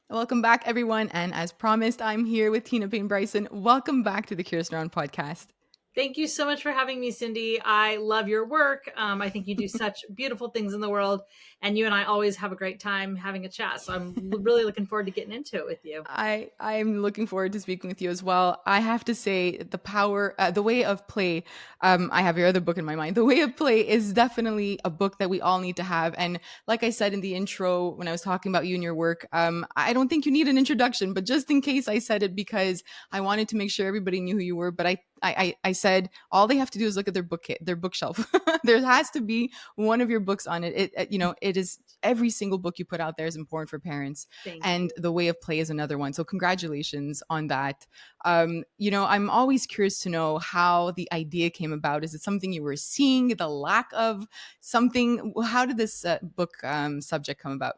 Welcome back, everyone. And as promised, I'm here with Tina Payne Bryson. Welcome back to the Curious Neuron podcast. Thank you so much for having me, Cindy. I love your work. I think you do such beautiful things in the world, and you and I always have a great time having a chat. So I'm really looking forward to getting into it with you. I'm looking forward to speaking with you as well. I have to say, the way of play. I have your other book in my mind. The Way of Play is definitely a book that we all need to have. And like I said in the intro when I was talking about you and your work, I don't think you need an introduction, but just in case, I said it because I wanted to make sure everybody knew who you were. But I said all they have to do is look at their bookshelf. There has to be one of your books on it. It is every single book you put out there is important for parents, Thank and you. The Way of Play is another one. So congratulations on that. I'm always curious to know how the idea came about. Is it something you were seeing, the lack of something? How did this book subject come about?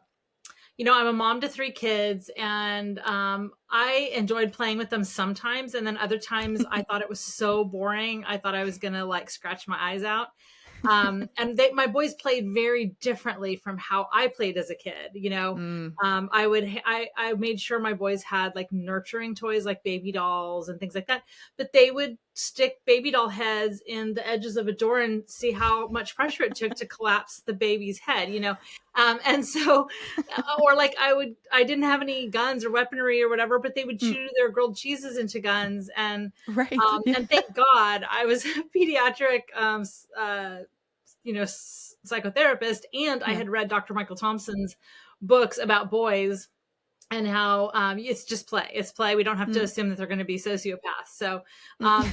I'm a mom to 3 kids, and I enjoyed playing with them sometimes. And then other times I thought it was so boring. I thought I was going to like scratch my eyes out. And my boys played very differently from how I played as a kid. Mm, I made sure my boys had like nurturing toys, like baby dolls and things like that, but they would stick baby doll heads in the edges of a door and see how much pressure it took to collapse the baby's head. And so, or like I didn't have any guns or weaponry or whatever, but they would mm, chew their grilled cheeses into guns. And right. Yeah. and thank God I was a pediatric, psychotherapist, and I Yeah. had read Dr. Michael Thompson's books about boys and how it's just play. It's play. We don't have to Mm, assume that they're going to be sociopaths. So, mm,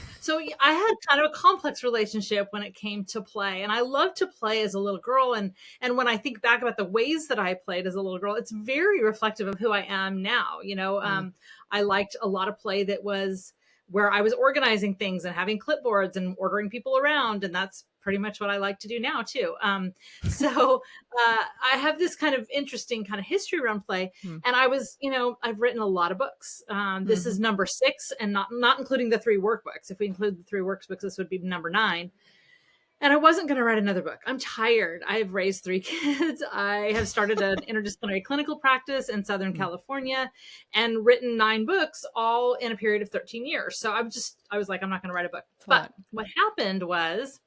I had kind of a complex relationship when it came to play, and I loved to play as a little girl. And when I think back about the ways that I played as a little girl, it's very reflective of who I am now. mm, I liked a lot of play that was where I was organizing things and having clipboards and ordering people around, and that's pretty much what I like to do now too. So I have this kind of interesting kind of history around play. mm, And I've written a lot of books. This is mhm. number 6, and not including the 3 workbooks. If we include the 3 workbooks, this would be number 9. And I wasn't going to write another book. I'm tired. I've raised 3 kids. I have started an interdisciplinary clinical practice in Southern Mm. California and written 9 books all in a period of 13 years. So I was like, I'm not going to write a book. It's a But lot. what happened was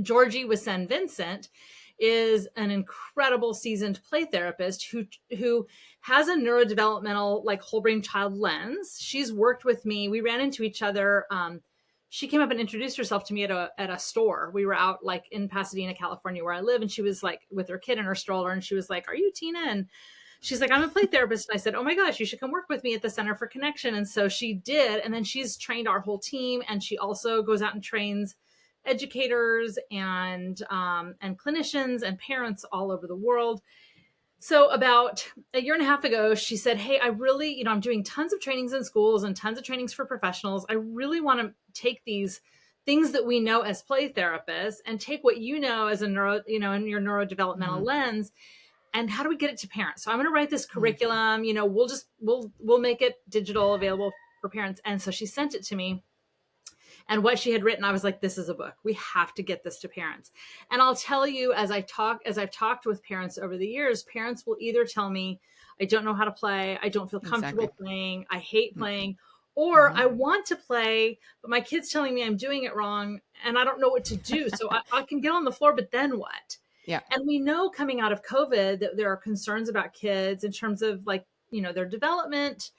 Georgie with St. Vincent is an incredible seasoned play therapist who has a neurodevelopmental, like, whole brain child lens. She's worked with me. We ran into each other. She came up and introduced herself to me at a store. We were out like in Pasadena, California, where I live, and she was like with her kid in her stroller, and she was like, "Are you Tina?" And she's like, "I'm a play therapist." And I said, "Oh my gosh, you should come work with me at the Center for Connection." And so she did, and then she's trained our whole team, and she also goes out and trains educators and clinicians and parents all over the world. So about a year and a half ago, she said, "Hey, I really, I'm doing tons of trainings in schools and tons of trainings for professionals. I really want to take these things that we know as play therapists and take what you know as a in your neurodevelopmental Mm, lens, and how do we get it to parents? So I'm going to write this mm, curriculum. We'll make it digital available for parents." And so she sent it to me, and what she had written, I was like, this is a book. We have to get this to parents. And I'll tell you, as I've talked with parents over the years, parents will either tell me, I don't know how to play, I don't feel comfortable exactly. playing, I hate Mm, playing, or mhm. I want to play, but my kid's telling me I'm doing it wrong and I don't know what to do. So I can get on the floor, but then what? Yeah. And we know coming out of COVID that there are concerns about kids in terms of, like, their development.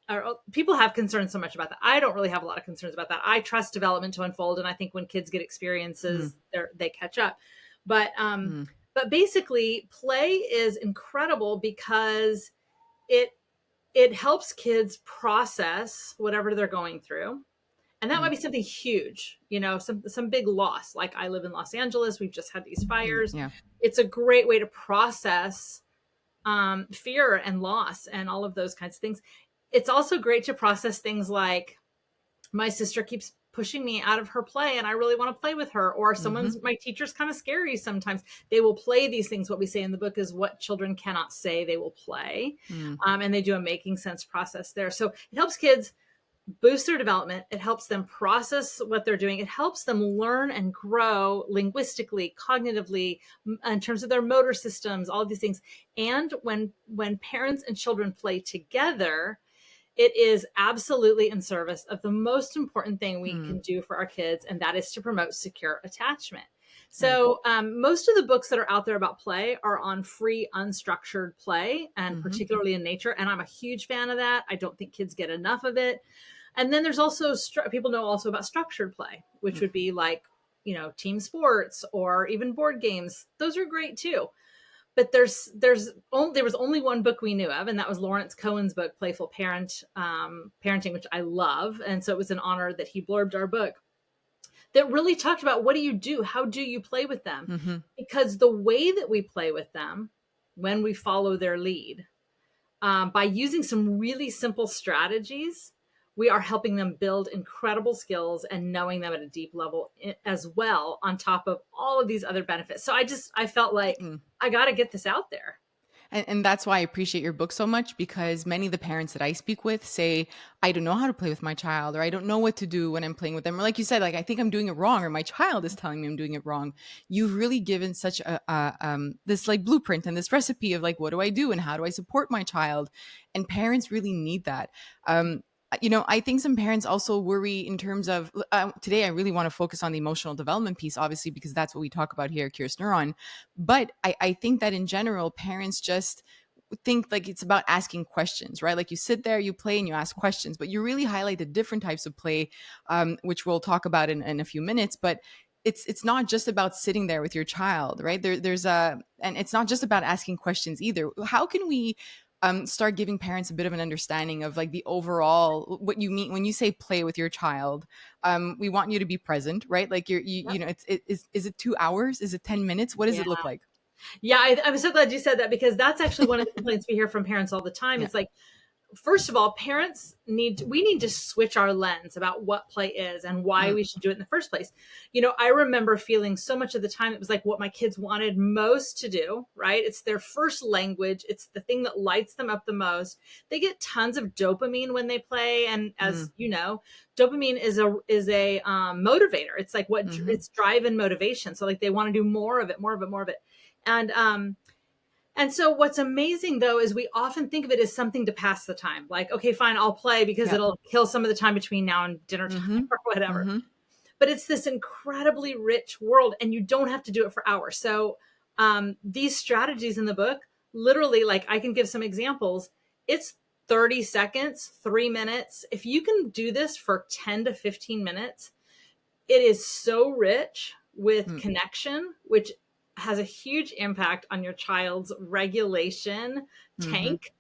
Or people have concerns so much about that. I don't really have a lot of concerns about that. I trust development to unfold, and I think when kids get Mm, experiences, they catch up. But mm, basically, play is incredible because it it helps kids process whatever they're going through, and that might mm, be something huge, some big loss. Like, I live in Los Angeles. We've just had these mm, fires. yeah. It's a great way to process fear and loss and all of those kinds of things. It's also great to process things like, my sister keeps pushing me out of her play and I really want to play with her, or Mhm. my teacher's kind of scary sometimes. They will play these things. What we say in the book is what children cannot say, they will play. Mm, And they do a making sense process there. So it helps kids boosts their development. It helps them process what they're doing. It helps them learn and grow linguistically, cognitively, in terms of their motor systems, all of these things. And when parents and children play together, it is absolutely in service of the most important thing we Hmm. can do for our kids, and that is to promote secure attachment. Right. So, most of the books that are out there about play are on free, unstructured play, and Hmm. particularly in nature. And I'm a huge fan of that. I don't think kids get enough of it. And then there's also people know also about structured play, which would be like, team sports or even board games. Those are great too. But there was only one book we knew of, and that was Lawrence Cohen's book, Playful Parenting, which I love. And so it was an honor that he blurbed our book, that really talked about what do you do? How do you play with them? Hmm. Because the way that we play with them, when we follow their lead, by using some really simple strategies, we are helping them build incredible skills and knowing them at a deep level as well, on top of all of these other benefits. So I felt like I got to get this out there. And that's why I appreciate your book so much, because many of the parents that I speak with say, I don't know how to play with my child, or I don't know what to do when I'm playing with them. Or like you said, like, I think I'm doing it wrong, or my child is telling me I'm doing it wrong. You've really given such this like blueprint and this recipe of like, what do I do and how do I support my child? And parents really need that. I think some parents also worry in terms of today. I really want to focus on the emotional development piece, obviously, because that's what we talk about here at Curious Neuron. But I think that in general, parents just think like it's about asking questions, right? Like you sit there, you play, and you ask questions, but you really highlight the different types of play, which we'll talk about in a few minutes. But it's not just about sitting there with your child, right? And it's not just about asking questions either. How can we start giving parents a bit of an understanding of like the overall what you mean when you say play with your child? We want you to be present, right? Like is it 2 hours? Is it 10 minutes? What does Yeah. it look like? Yeah. I'm so glad you said that, because that's actually one of the complaints we hear from parents all the time. Yeah. It's like, first of all, we need to switch our lens about what play is and why Mm, we should do it in the first place. I remember feeling so much of the time it was like what my kids wanted most to do, right? It's their first language. It's the thing that lights them up the most. They get tons of dopamine when they play. And mm, as you know, dopamine is a motivator. It's like mm-hmm. it's drive and motivation. So like they want to do more of it, more of it, more of it. And and so what's amazing though is we often think of it as something to pass the time. Like, okay, fine, I'll play because Yeah. it'll kill some of the time between now and dinner time Mm-hmm. or whatever. Mm-hmm. But it's this incredibly rich world, and you don't have to do it for hours. So these strategies in the book, literally, like I can give some examples. It's 30 seconds, 3 minutes. If you can do this for 10 to 15 minutes, it is so rich with Mm, connection, which has a huge impact on your child's regulation mm-hmm. tank.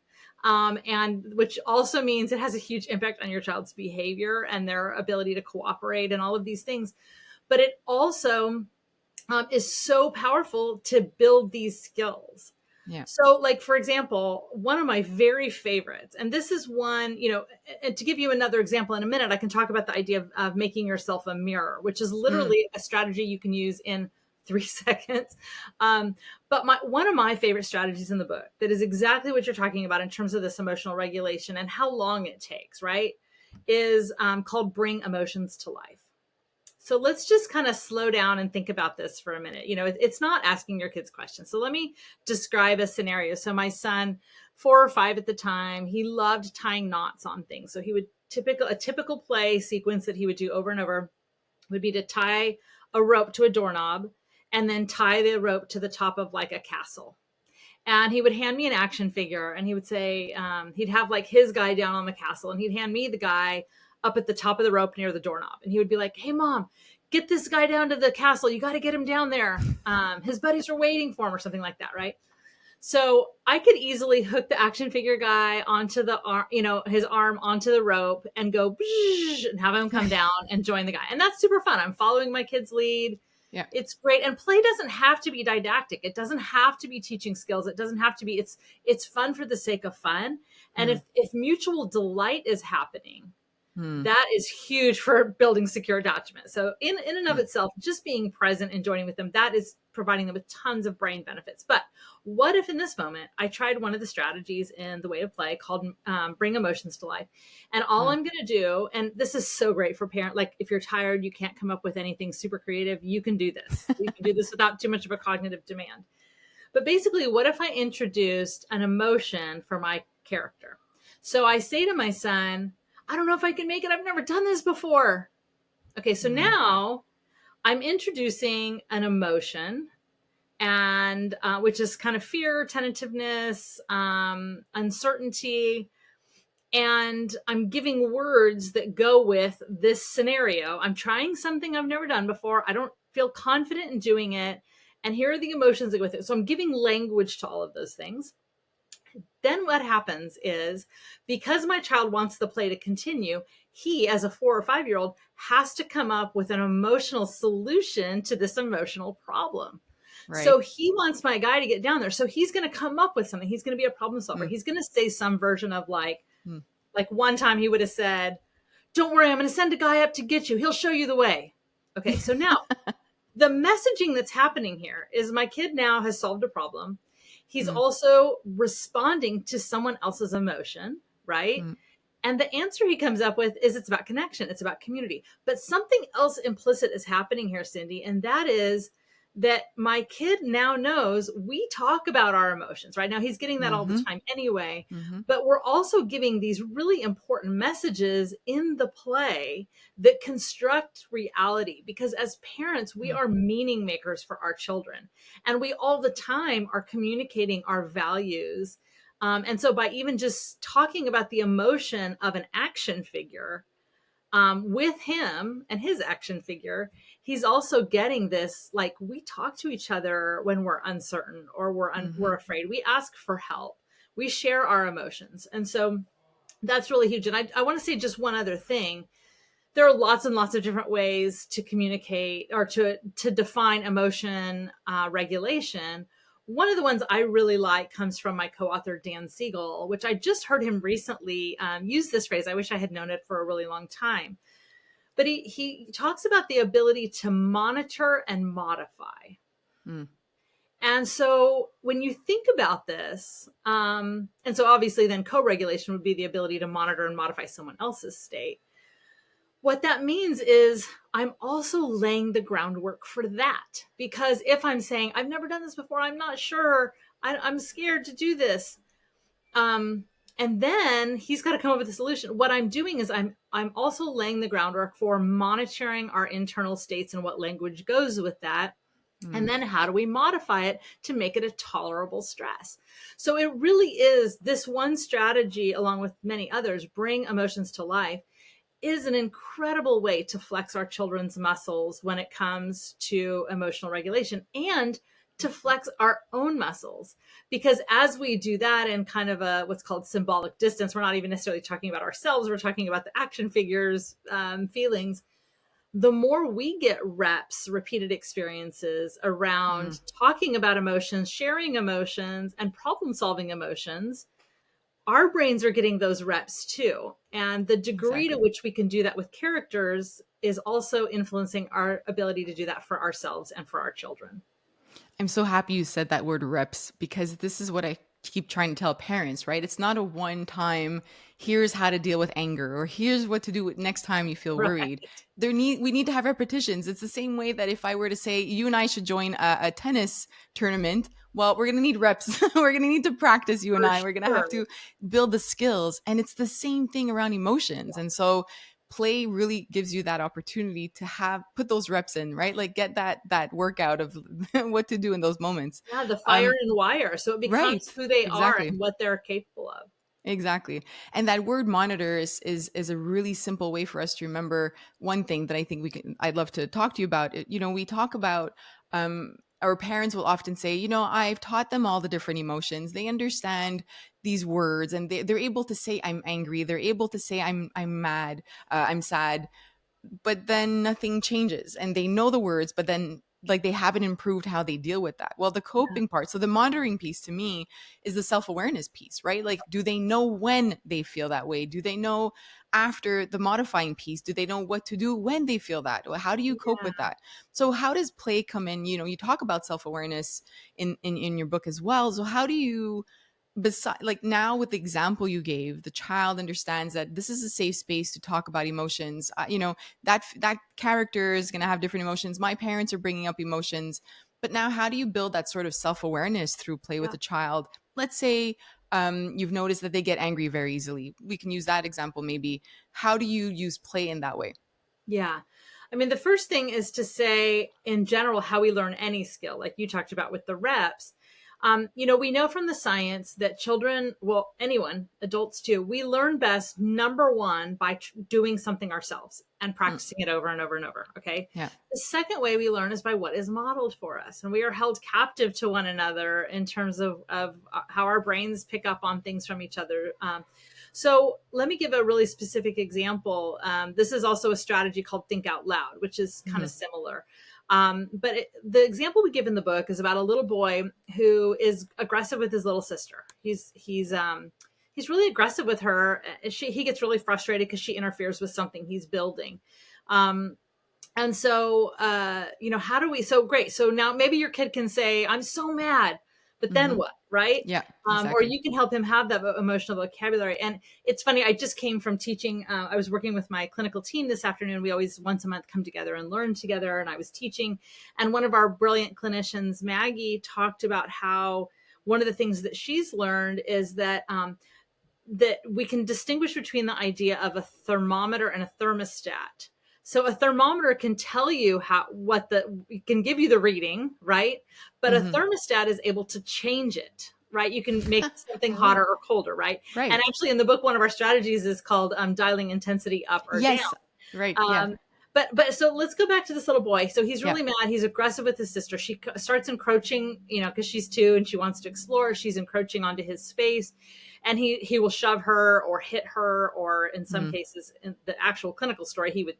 And which also means it has a huge impact on your child's behavior and their ability to cooperate and all of these things. But it also is so powerful to build these skills. Yeah. So, like, for example, one of my very favorites, and this is one, and to give you another example in a minute, I can talk about the idea of making yourself a mirror, which is Mm, literally a strategy you can use in 3 seconds. But one of my favorite strategies in the book that is exactly what you're talking about in terms of this emotional regulation and how long it takes, right, is called Bring Emotions to Life. So let's just kind of slow down and think about this for a minute. It's not asking your kids questions. So let me describe a scenario. So my son, 4 or 5 at the time, he loved tying knots on things. So he would a typical play sequence that he would do over and over would be to tie a rope to a doorknob and then tie the rope to the top of like a castle. And he would hand me an action figure, and he would say, he'd have like his guy down on the castle, and he'd hand me the guy up at the top of the rope near the doorknob. And he would be like, hey, mom, get this guy down to the castle. You got to get him down there. His buddies are waiting for him, or something like that, right? So I could easily hook the action figure guy onto the arm, his arm onto the rope and go and have him come down and join the guy. And that's super fun. I'm following my kid's lead. yeah. It's great. And play doesn't have to be didactic. It doesn't have to be teaching skills. It doesn't have to be, it's fun for the sake of fun. And Mm, if mutual delight is happening, mm, that is huge for building secure attachment. So in and of mm, itself, just being present and joining with them, that is providing them with tons of brain benefits. But what if in this moment I tried one of the strategies in the way of play called bring emotions to life? And all Mm. I'm going to do, and this is so great for parent, like if you're tired, you can't come up with anything super creative, you can do this. You can do this without too much of a cognitive demand. But basically, what if I introduced an emotion for my character? So I say to my son, I don't know if I can make it. I've never done this before. Okay, so Mm. now I'm introducing an emotion, and which is kind of fear, tentativeness, uncertainty, and I'm giving words that go with this scenario. I'm trying something I've never done before. I don't feel confident in doing it. And here are the emotions that go with it. So I'm giving language to all of those things. Then what happens is, because my child wants the play to continue, he, as a 4 or 5 year old, has to come up with an emotional solution to this emotional problem. Right. So he wants my guy to get down there. So he's going to come up with something. He's going to be a problem solver. Mm. He's going to say some version of Mm. like one time he would have said, "Don't worry, I'm going to send a guy up to get you. He'll show you the way." Okay, so now the messaging that's happening here is my kid now has solved a problem. He's Mm. also responding to someone else's emotion, right? Mm. And the answer he comes up with is it's about connection, it's about community. But something else implicit is happening here, Cindy, and that is that my kid now knows we talk about our emotions, right? Now he's getting that all the Mm-hmm. time anyway, Mm-hmm. but we're also giving these really important messages in the play that construct reality, because as parents, we Mm. are meaning makers for our children, and we all the time are communicating our values. And so by even just talking about the emotion of an action figure with him and his action figure, he's also getting this, like, we talk to each other when we're uncertain or Mm-hmm. we're afraid. We ask for help. We share our emotions. And so that's really huge. And I want to say just one other thing. There are lots and lots of different ways to communicate or to define emotion regulation. One of the ones I really like comes from my co-author Dan Siegel, which I just heard him recently use this phrase. I wish I had known it for a really long time. But he talks about the ability to monitor and modify. Mm. And so when you think about this, and so obviously then co-regulation would be the ability to monitor and modify someone else's state. What that means is I'm also laying the groundwork for that. Because if I'm saying, I've never done this before, I'm not sure, I'm scared to do this. And then he's got to come up with a solution. What I'm doing is I'm also laying the groundwork for monitoring our internal states and what language goes with that. And Mm. then how do we modify it to make it a tolerable stress? So it really is this one strategy, along with many others, bring emotions to life, is an incredible way to flex our children's muscles when it comes to emotional regulation, and to flex our own muscles. Because as we do that in kind of a what's called symbolic distance, we're not even necessarily talking about ourselves, we're talking about the action figures, feelings. The more we get reps, repeated experiences Mm. around talking about emotions, sharing emotions, and problem solving emotions, our brains are getting those reps too. And the degree to Exactly. which we can do that with characters is also influencing our ability to do that for ourselves and for our children. I'm so happy you said that word reps, because this is what I keep trying to tell parents, right? It's not a one time, here's how to deal with anger, or here's what to do next time you feel worried. Right. We need to have repetitions. It's the same way that if I were to say you and I should join a tennis tournament, well, we're going to need reps. We're going to need to practice, you and For I. We're going to have sure. to build the skills. And it's the same thing around emotions. And so play really gives you that opportunity to have put those reps in, right? Like get that workout of what to do in those moments. Yeah, the fire um and wire. So it becomes right, who they are exactly. and what they're capable of. Exactly. And that word monitor is a really simple way for us to remember one thing that I think I'd love to talk to you about. We talk about our parents will often say, I've taught them all the different emotions. They understand these words, and they're able to say I'm angry. They're able to say I'm mad, I'm sad, but then nothing changes, and they know the words, but then like they haven't improved how they deal with that. Well, the coping part, so the monitoring piece to me is the self-awareness piece, right? Like, do they know when they feel that way? Do they know after the modifying piece? Do they know what to do when they feel that? Or how do you cope with that? So how does play come in? You know, you talk about self-awareness in your book as well. So how do you, beside, like, now with the example you gave, the child understands that this is a safe space to talk about emotions. You know, that character is going to have different emotions. My parents are bringing up emotions, but now how do you build that sort of self-awareness through play with Yeah. a child? Let's say you've noticed that they get angry very easily. We can use that example maybe. How do you use play in that way? Yeah. I mean, the first thing is to say, in general, how we learn any skill, like you talked about with the reps. We know from the science that children, well, anyone, adults too, we learn best, number one, by doing something ourselves and Mm, practicing it over and over and over. Okay. yeah. The second way we learn is by what is modeled for us. And we are held captive to one another in terms of how our brains pick up on things from each other. So let me give a really specific example. This is also a strategy called think out loud, which is kind Hmm. of similar. The example we give in the book is about a little boy who is aggressive with his little sister. He's really aggressive with her. He gets really frustrated because she interferes with something he's building. Um, and so, how do we? So great. So now maybe your kid can say, "I'm so mad," but then Hmm. what, right? Yeah, Or exactly. you can help him have that emotional vocabulary. And it's funny. I just came from teaching. I was working with my clinical team this afternoon. We always once a month come together and learn together. And I was teaching, and one of our brilliant clinicians, Maggie, talked about how one of the things that she's learned is that we can distinguish between the idea of a thermometer and a thermostat. So a thermometer can tell you it can give you the reading, right? But a Hmm. thermostat is able to change it, right? You can make something Oh, hotter or colder, right? And right. actually in the book, one of our strategies is called dialing intensity up or down. Yes. Right. Yeah. Um, but so let's go back to this little boy. So he's Yeah. really mad. He's aggressive with his sister. She starts encroaching, because she's 2 and she wants to explore. She's encroaching onto his space, and he will shove her or hit her, or in some Mm. cases, in the actual clinical story, he would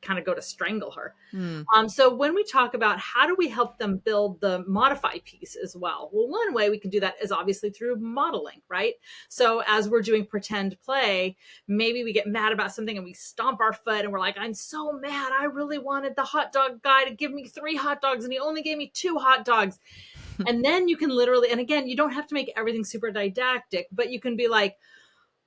kind of go to strangle her. Mm. So when we talk about how do we help them build the modify piece as well, one way we can do that is obviously through modeling, right? So as we're doing pretend play, maybe we get mad about something and we stomp our foot and we're like, I'm so mad. I really wanted the hot dog guy to give me 3 hot dogs and he only gave me 2 hot dogs. And then you can literally, and again, you don't have to make everything super didactic, but you can be like,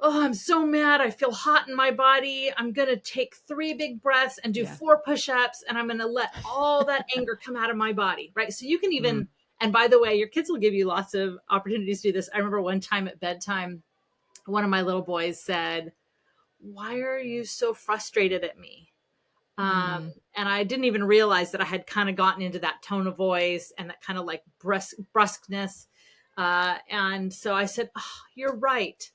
oh, I'm so mad. I feel hot in my body. I'm going to take 3 big breaths and do Yeah. 4 push-ups, and I'm going to let all that anger come out of my body. Right. So you can Mm. even, and by the way, your kids will give you lots of opportunities to do this. I remember one time at bedtime, one of my little boys said, why are you so frustrated at me? Mm. And I didn't even realize that I had kind of gotten into that tone of voice and that kind of like brusqueness. And so I said, oh, you're right.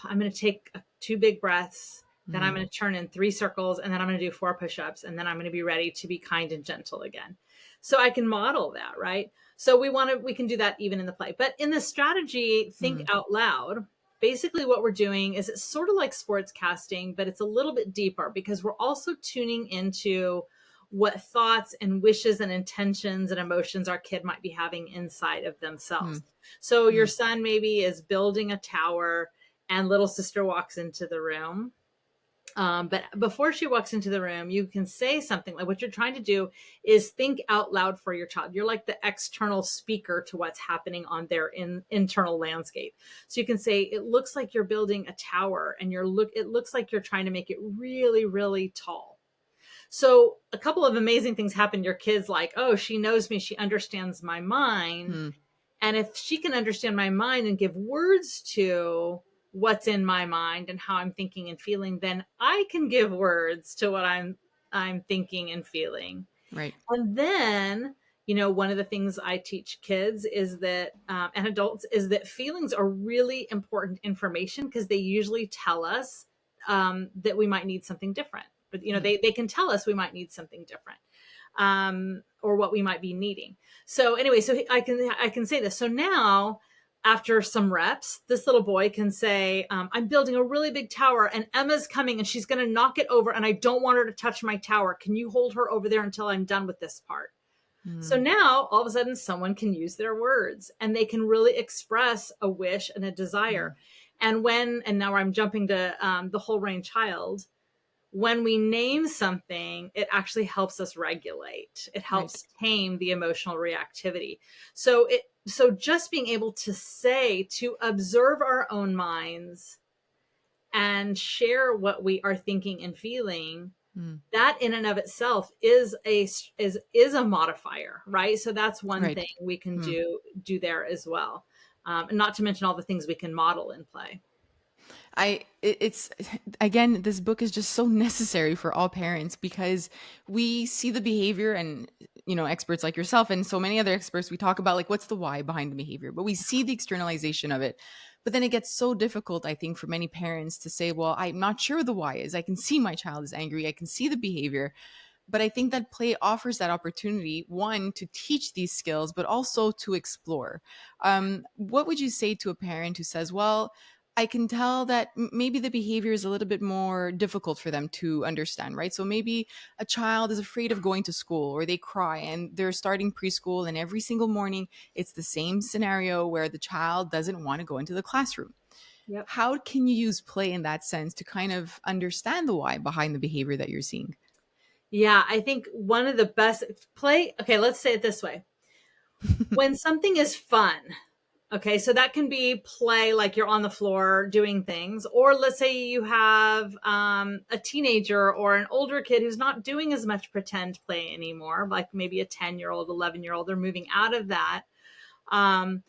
I'm going to take 2 big breaths. Then I'm Mm. going to turn in 3 circles, and then I'm going to do 4 push-ups, and then I'm going to be ready to be kind and gentle again. So I can model that, right? So we can do that even in the play. But in the strategy, think Mm. out loud. Basically, what we're doing is it's sort of like sports casting, but it's a little bit deeper because we're also tuning into what thoughts and wishes and intentions and emotions our kid might be having inside of themselves. Mm. So your Mm. son maybe is building a tower and little sister walks into the room. But before she walks into the room, you can say something like what you're trying to do is think out loud for your child. You're like the external speaker to what's happening on their internal landscape. So you can say, it looks like you're building a tower and it looks like you're trying to make it really, really tall. So a couple of amazing things happen. Your kid's like, oh, she knows me. She understands my mind. Mm. And if she can understand my mind and give words to what's in my mind and how I'm thinking and feeling, then I can give words to what I'm thinking and feeling. Right. And then, one of the things I teach kids is that, and adults, is that feelings are really important information because they usually tell us that we might need something different. But, Mm. they can tell us we might need something different, or what we might be needing. So anyway, so I can say this. So now after some reps, this little boy can say, I'm building a really big tower and Emma's coming and she's going to knock it over and I don't want her to touch my tower. Can you hold her over there until I'm done with this part? So Mm, now all of a sudden someone can use their words and they can really express a wish and a mm, desire. And now I'm jumping to the whole brain child. When we name something, it actually helps us regulate. It right. helps tame the emotional reactivity. So just being able to say, to observe our own minds and share what we are thinking and feeling, Mm, that in and of itself is a modifier, right? So that's one right. thing we can Mm. do there as well, and not to mention all the things we can model in play. It's again, this book is just so necessary for all parents because we see the behavior, and experts like yourself and so many other experts, we talk about like what's the why behind the behavior, but we see the externalization of it. But then it gets so difficult, I think, for many parents to say, well, I'm not sure the why is. I can see my child is angry, I can see the behavior, but I think that play offers that opportunity, one, to teach these skills, but also to explore. What would you say to a parent who says, well, I can tell that maybe the behavior is a little bit more difficult for them to understand, right? So maybe a child is afraid of going to school, or they cry and they're starting preschool, and every single morning it's the same scenario where the child doesn't want to go into the classroom. Yep. How can you use play in that sense to kind of understand the why behind the behavior that you're seeing? Yeah, I think one of the best play. Okay, let's say it this way: when something is fun. Okay, so that can be play, like you're on the floor doing things, or let's say you have a teenager or an older kid who's not doing as much pretend play anymore, like maybe a 10-year-old, 11-year-old. They're moving out of that. Um,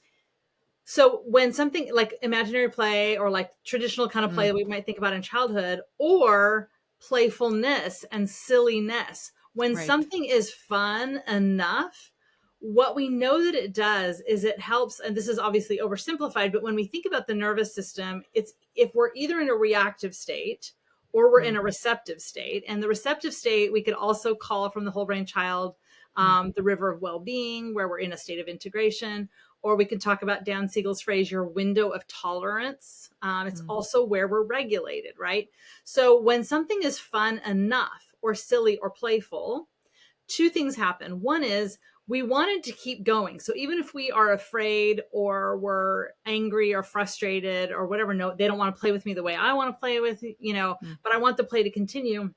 so when something like imaginary play or like traditional kind of play Mm, that we might think about in childhood, or playfulness and silliness, when right. something is fun enough, what we know that it does is it helps, and this is obviously oversimplified, but when we think about the nervous system, it's if we're either in a reactive state or we're in Mm, a receptive state. And the receptive state we could also call, from the whole brain child, mm, the river of well-being, where we're in a state of integration. Or we can talk about Dan Siegel's phrase, your window of tolerance. It's mm, also where we're regulated, right? So when something is fun enough or silly or playful, two things happen. One is we wanted to keep going. So even if we are afraid or we're angry or frustrated or whatever, no, they don't want to play with me the way I want to play with, mm, but I want the play to continue.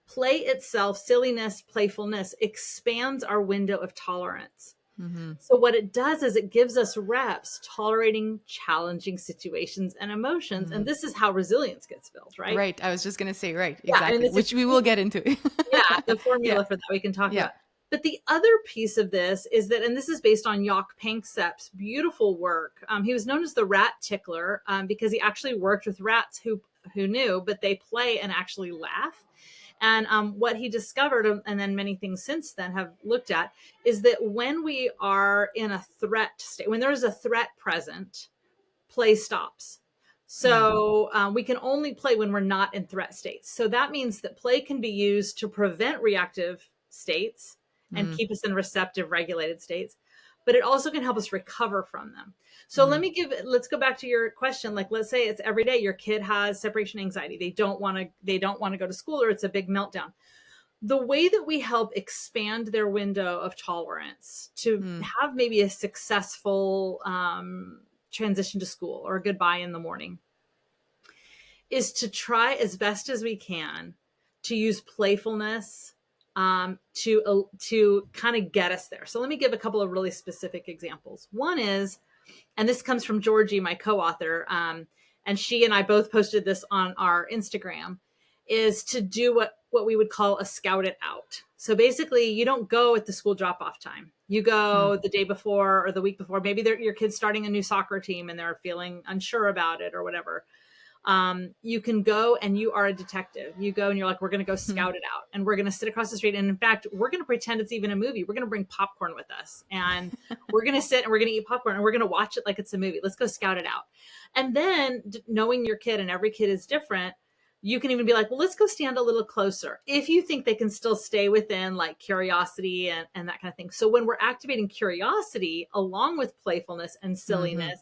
Play itself, silliness, playfulness, expands our window of tolerance. mhm. So what it does is it gives us reps tolerating challenging situations and emotions. And Mm. this is how resilience gets built, right? Right. I was just gonna say, right, Yeah. I mean, exactly, it's a which we will get into. yeah, the Yeah, formula for that we can talk yeah. about. But the other piece of this is that, and this is based on Jock Panksepp's beautiful work. He was known as the rat tickler because he actually worked with rats who knew, but they play and actually laugh. And what he discovered, and then many things since then have looked at, is that when we are in a threat state, when there is a threat present, play stops. Mm, So we can only play when we're not in threat states. So that means that play can be used to prevent reactive states and mm, keep us in receptive, regulated states. But it also can help us recover from them. So mhm, let's go back to your question. Like, let's say it's every day your kid has separation anxiety. They don't want to go to school, or it's a big meltdown. The way that we help expand their window of tolerance to mm, have maybe a successful transition to school or a goodbye in the morning is to try as best as we can to use playfulness to kind of get us there. So let me give a couple of really specific examples. One is, and this comes from Georgie, my co-author, and she and I both posted this on our Instagram, is to do what we would call a scout it out. So basically, you don't go at the school drop off time. You mm, go the day before or the week before. Maybe your kid's starting a new soccer team and they're feeling unsure about it or whatever. You can go and you are a detective. You go and you're like, we're going to go mm. scout it out, and we're going to sit across the street. And in fact, we're going to pretend it's even a movie. We're going to bring popcorn with us, and we're going to sit and we're going to eat popcorn and we're going to watch it like it's a movie. Let's go scout it out. And then knowing your kid, and every kid is different, you can even be like, well, let's go stand a little closer if you think they can still stay within like curiosity and that kind of thing. So when we're activating curiosity along with playfulness and Mm-hmm. silliness,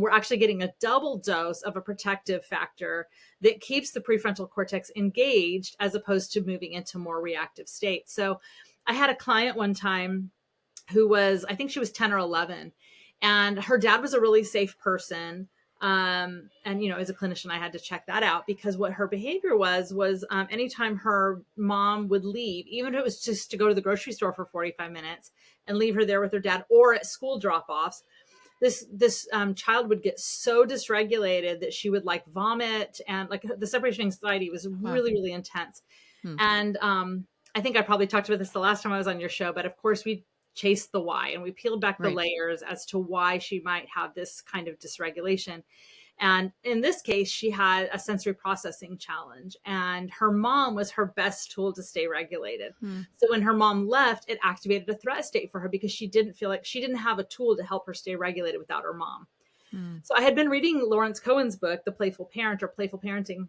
we're actually getting a double dose of a protective factor that keeps the prefrontal cortex engaged as opposed to moving into more reactive state. So I had a client one time who was, I think she was 10 or 11, and her dad was a really safe person. And as a clinician, I had to check that out, because what her behavior was anytime her mom would leave, even if it was just to go to the grocery store for 45 minutes and leave her there with her dad, or at school drop-offs, this child would get so dysregulated that she would like vomit, and like the separation anxiety was Wow. really, really intense. Hmm. And I think I probably talked about this the last time I was on your show, but of course we chased the why, and we peeled back the Right. layers as to why she might have this kind of dysregulation. And in this case, she had a sensory processing challenge, and her mom was her best tool to stay regulated. Hmm. So when her mom left, it activated a threat state for her, because she didn't feel like she didn't have a tool to help her stay regulated without her mom. Hmm. So I had been reading Lawrence Cohen's book, The Playful Parent, or Playful Parenting,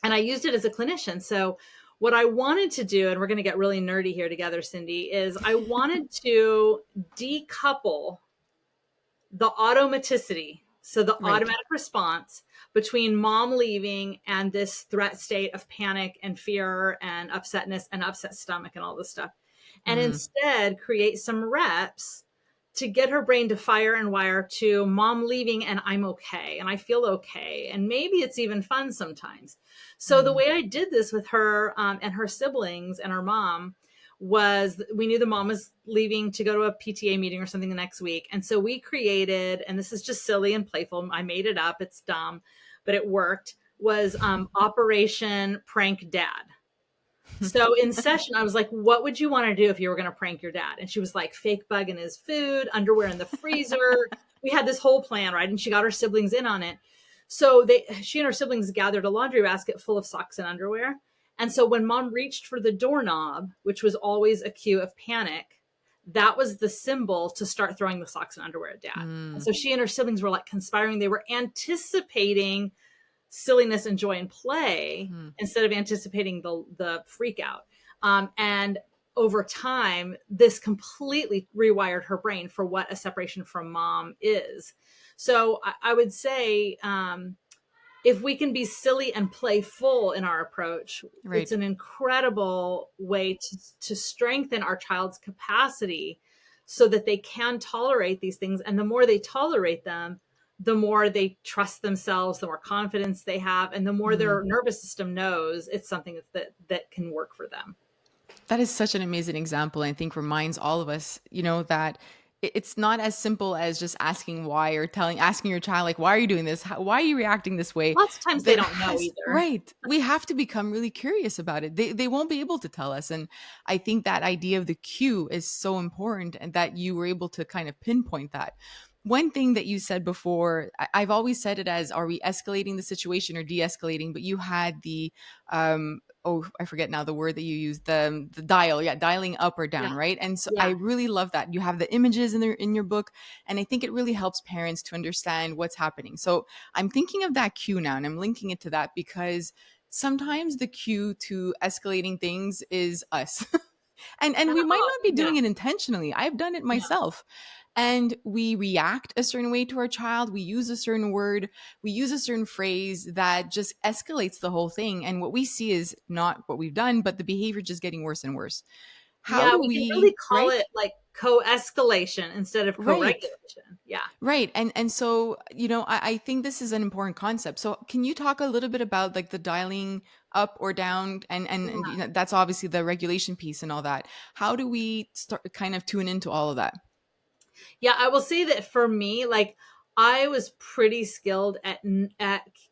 and I used it as a clinician. So what I wanted to do, and we're going to get really nerdy here together, Cindy, is I wanted to decouple the automaticity, so the Right. automatic response between mom leaving and this threat state of panic and fear and upsetness and upset stomach and all this stuff, and Hmm. instead create some reps to get her brain to fire and wire to mom leaving and I'm okay and I feel okay, and maybe it's even fun sometimes. So the Hmm. way I did this with her and her siblings and her mom was, we knew the mom was leaving to go to a PTA meeting or something the next week. And so we created, and this is just silly and playful, I made it up, it's dumb, but it worked, was Operation Prank Dad. So in session, I was like, what would you want to do if you were going to prank your dad? And she was like, fake bug in his food, underwear in the freezer. We had this whole plan, right? And she got her siblings in on it. So she and her siblings gathered a laundry basket full of socks and underwear. And so when mom reached for the doorknob, which was always a cue of panic, that was the symbol to start throwing the socks and underwear at dad. And Hmm. so she and her siblings were like conspiring. They were anticipating silliness and joy and play Hmm. instead of anticipating the freak out. And over time, this completely rewired her brain for what a separation from mom is. So I would say, if we can be silly and playful in our approach, it's Right. an incredible way to strengthen our child's capacity so that they can tolerate these things. And the more they tolerate them, the more they trust themselves, the more confidence they have, and the more Hmm. their nervous system knows it's something that can work for them. That is such an amazing example. And I think reminds all of us, that it's not as simple as just asking why, or asking your child, like, why are you doing this? Why are you reacting this way? Lots of times they There don't know has, either. right. We have to become really curious about it. They won't be able to tell us. And I think that idea of the cue is so important, and that you were able to kind of pinpoint that. One thing that you said before, I've always said it as, are we escalating the situation or de-escalating? But you had the, oh, I forget now the word that you used, the dial, yeah, dialing up or Yeah. down, right? And so I Yeah. really love that you have the images in your book, and I think it really helps parents to understand what's happening. So I'm thinking of that cue now, and I'm linking it to that, because sometimes the cue to escalating things is us. And we might Oh, not be yeah. doing it intentionally. I've done it Yeah. myself. And we react a certain way to our child. We use a certain word, we use a certain phrase that just escalates the whole thing. And what we see is not what we've done, but the behavior just getting worse and worse. How Yeah, do we can really we, call right? it like co-escalation instead of Right. co-regulation. Yeah. Right. And so, I think this is an important concept. So can you talk a little bit about like the dialing up or down, and that's obviously the regulation piece and all that. How do we start kind of tune into all of that? Yeah, I will say that for me, like I was pretty skilled at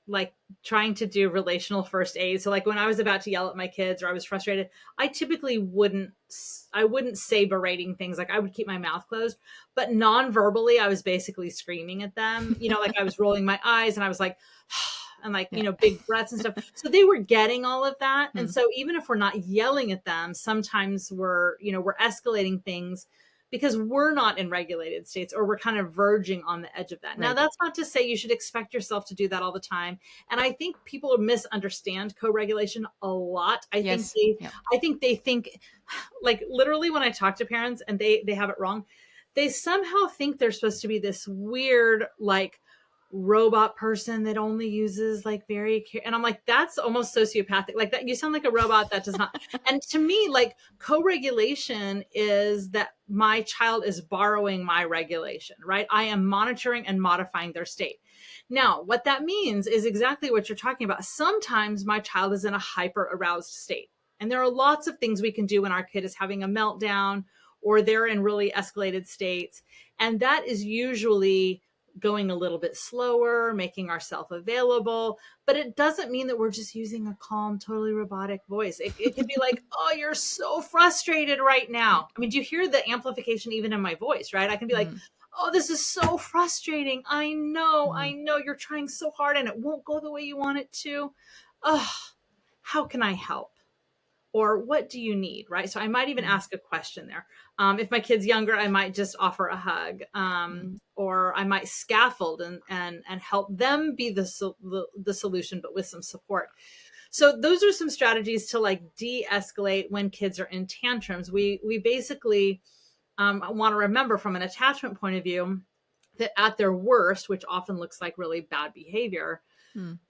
like trying to do relational first aid. So like when I was about to yell at my kids or I was frustrated, I typically wouldn't say berating things. Like I would keep my mouth closed, but non-verbally I was basically screaming at them. Like I was rolling my eyes and I was like and like, Yeah. big breaths and stuff. So they were getting all of that. And Hmm. so even if we're not yelling at them, sometimes we're escalating things because we're not in regulated states, or we're kind of verging on the edge of that. Now, Right. that's not to say you should expect yourself to do that all the time. And I think people misunderstand co-regulation a lot. Yes. Yeah. I think they think, like, literally when I talk to parents and they have it wrong, they somehow think they're supposed to be this weird, like, robot person that only uses like and I'm like, that's almost sociopathic. Like, that, you sound like a robot. That does not. And to me, like, co-regulation is that my child is borrowing my regulation, right? I am monitoring and modifying their state. Now, what that means is exactly what you're talking about. Sometimes my child is in a hyper aroused state, and there are lots of things we can do when our kid is having a meltdown or they're in really escalated states. And that is usually going a little bit slower, making ourselves available. But it doesn't mean that we're just using a calm, totally robotic voice. It could be like, oh, you're so frustrated right now. I mean, do you hear the amplification even in my voice, right? I can be like, Mm-hmm. oh, this is so frustrating. I know you're trying so hard and it won't go the way you want it to. Oh, how can I help? Or what do you need, right? So I might even ask a question there. If my kid's younger, I might just offer a hug, Mm-hmm. or I might scaffold and help them be the solution, but with some support. So those are some strategies to, like, de-escalate when kids are in tantrums. We basically want to remember, from an attachment point of view, that at their worst, which often looks like really bad behavior,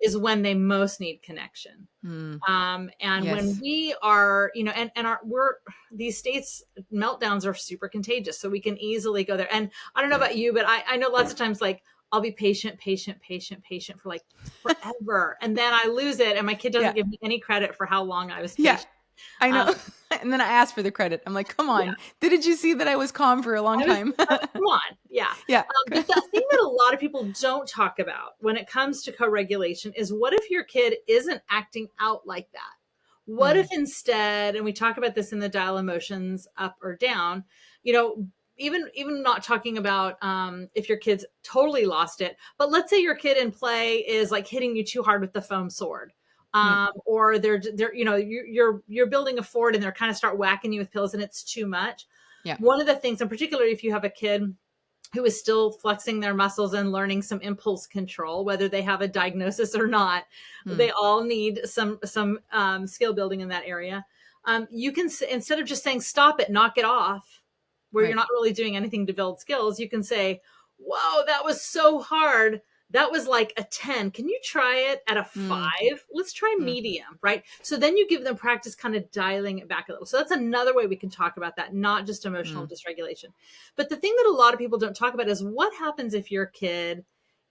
is when they most need connection. Mm-hmm. And when Yes. we are, these states, meltdowns are super contagious. So we can easily go there. And I don't know Right. about you, but I know lots of times, like, I'll be patient for like forever. And then I lose it. And my kid doesn't Yeah. give me any credit for how long I was Yeah. patient. I Um, know. And then I asked for the credit. I'm like, come yeah, on. Didn't you see that I was calm for a long time? come on. Yeah. Yeah. But the thing that a lot of people don't talk about when it comes to co-regulation is, what if your kid isn't acting out like that? What if Mm, instead, and we talk about this in the dial emotions up or down, you know, even not talking about if your kid's totally lost it, but let's say your kid in play is like hitting you too hard with the foam sword. mm, Or they're you're building a fort and they're kind of start whacking you with pills and it's too much. yeah. One of the things, and particularly if you have a kid who is still flexing their muscles and learning some impulse control, whether they have a diagnosis or not, Mm, they all need some skill building in that area. You can, instead of just saying stop it, knock it off, where you're right. not really doing anything to build skills, you can say, whoa, that was so hard. That was like a 10. Can you try it at a Mm, 5? Let's try mm, medium, right? So then you give them practice kind of dialing it back a little. So that's another way we can talk about that, not just emotional mm, dysregulation. But the thing that a lot of people don't talk about is what happens if your kid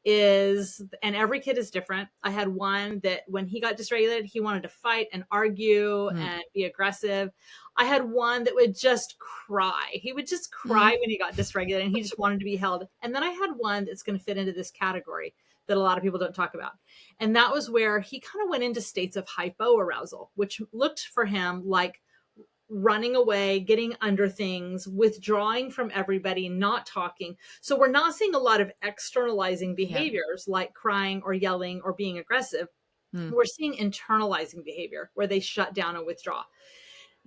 is, and every kid is different. I had one that when he got dysregulated, he wanted to fight and argue mm, and be aggressive. I had one that would just cry. He would just cry mm, when he got dysregulated and he just wanted to be held. And then I had one that's going to fit into this category that a lot of people don't talk about. And that was where he kind of went into states of hypoarousal, which looked for him like running away, getting under things, withdrawing from everybody, not talking. So we're not seeing a lot of externalizing yeah. behaviors like crying or yelling or being aggressive. Mm, We're seeing internalizing behavior where they shut down and withdraw.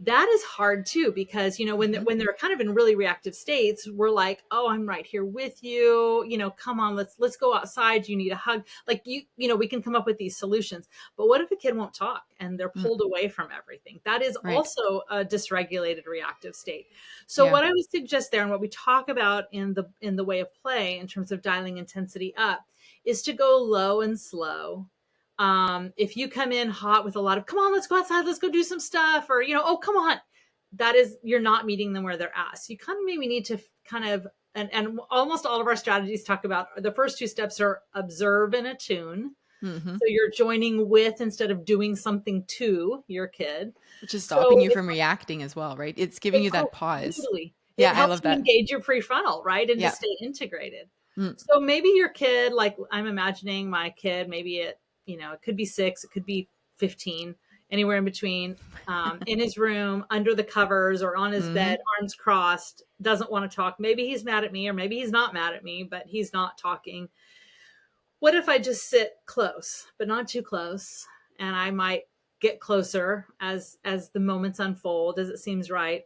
That is hard too, because mm-hmm. when they're kind of in really reactive states, we're like, oh, I'm right here with you, come on, let's go outside, you need a hug, like, we can come up with these solutions. But what if a kid won't talk and they're Mm, pulled away from everything? That is right. also a dysregulated reactive state. So Yeah. what I would suggest there, and what we talk about in the way of play in terms of dialing intensity up, is to go low and slow. If you come in hot with a lot of, come on, let's go outside, let's go do some stuff, or, oh, come on, that is, you're not meeting them where they're at. So you kind of maybe need to kind of, and almost all of our strategies talk about, the first two steps are observe and attune. Mm-hmm. So you're joining with instead of doing something to your kid. Which is stopping So you from reacting as well, right? It's giving you that pause. totally. It Yeah, I helps love you that. engage your prefrontal, right? And to Yeah. stay integrated. Mm, So maybe your kid, like I'm imagining my kid, maybe it could be 6, it could be 15, anywhere in between, in his room, under the covers or on his mm-hmm. bed, arms crossed, doesn't want to talk. Maybe he's mad at me, or maybe he's not mad at me, but he's not talking. What if I just sit close, but not too close? And I might get closer as the moments unfold, as it seems right.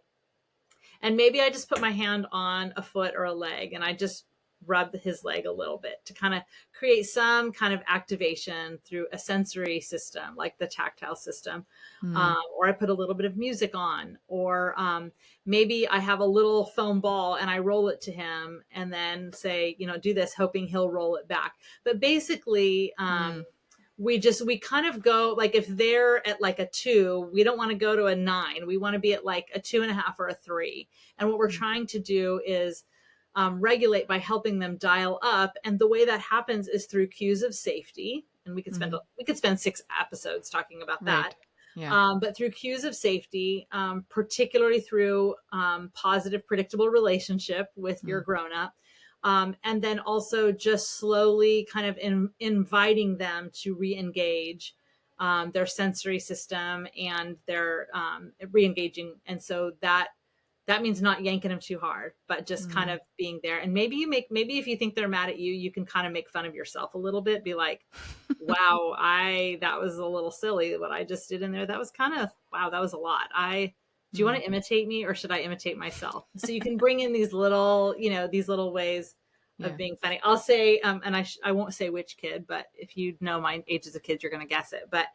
And maybe I just put my hand on a foot or a leg and I just rub his leg a little bit to kind of create some kind of activation through a sensory system like the tactile system. Mm. Or I put a little bit of music on, or maybe I have a little foam ball and I roll it to him and then say, do this, hoping he'll roll it back. But basically, Mm. we kind of go, like, if they're at like a 2, we don't want to go to a 9. We want to be at like a 2.5 or a 3. And what we're Mm. trying to do is regulate by helping them dial up. And the way that happens is through cues of safety. And Mm. we could spend 6 episodes talking about that. Right. Yeah. But through cues of safety, particularly through positive, predictable relationship with your Mm. grown up. And then also just slowly kind of inviting them to re-engage their sensory system and their re-engaging. And so that means not yanking them too hard, but just kind Mm. of being there. And maybe if you think they're mad at you, you can kind of make fun of yourself a little bit. Be like, wow, that was a little silly what I just did in there. That was kind of, wow, that was a lot. Do you want Mm. to imitate me or should I imitate myself? So you can bring in these little ways of Yeah. being funny. I'll say, and I won't say which kid, but if you know my age as a kid, you're going to guess it. But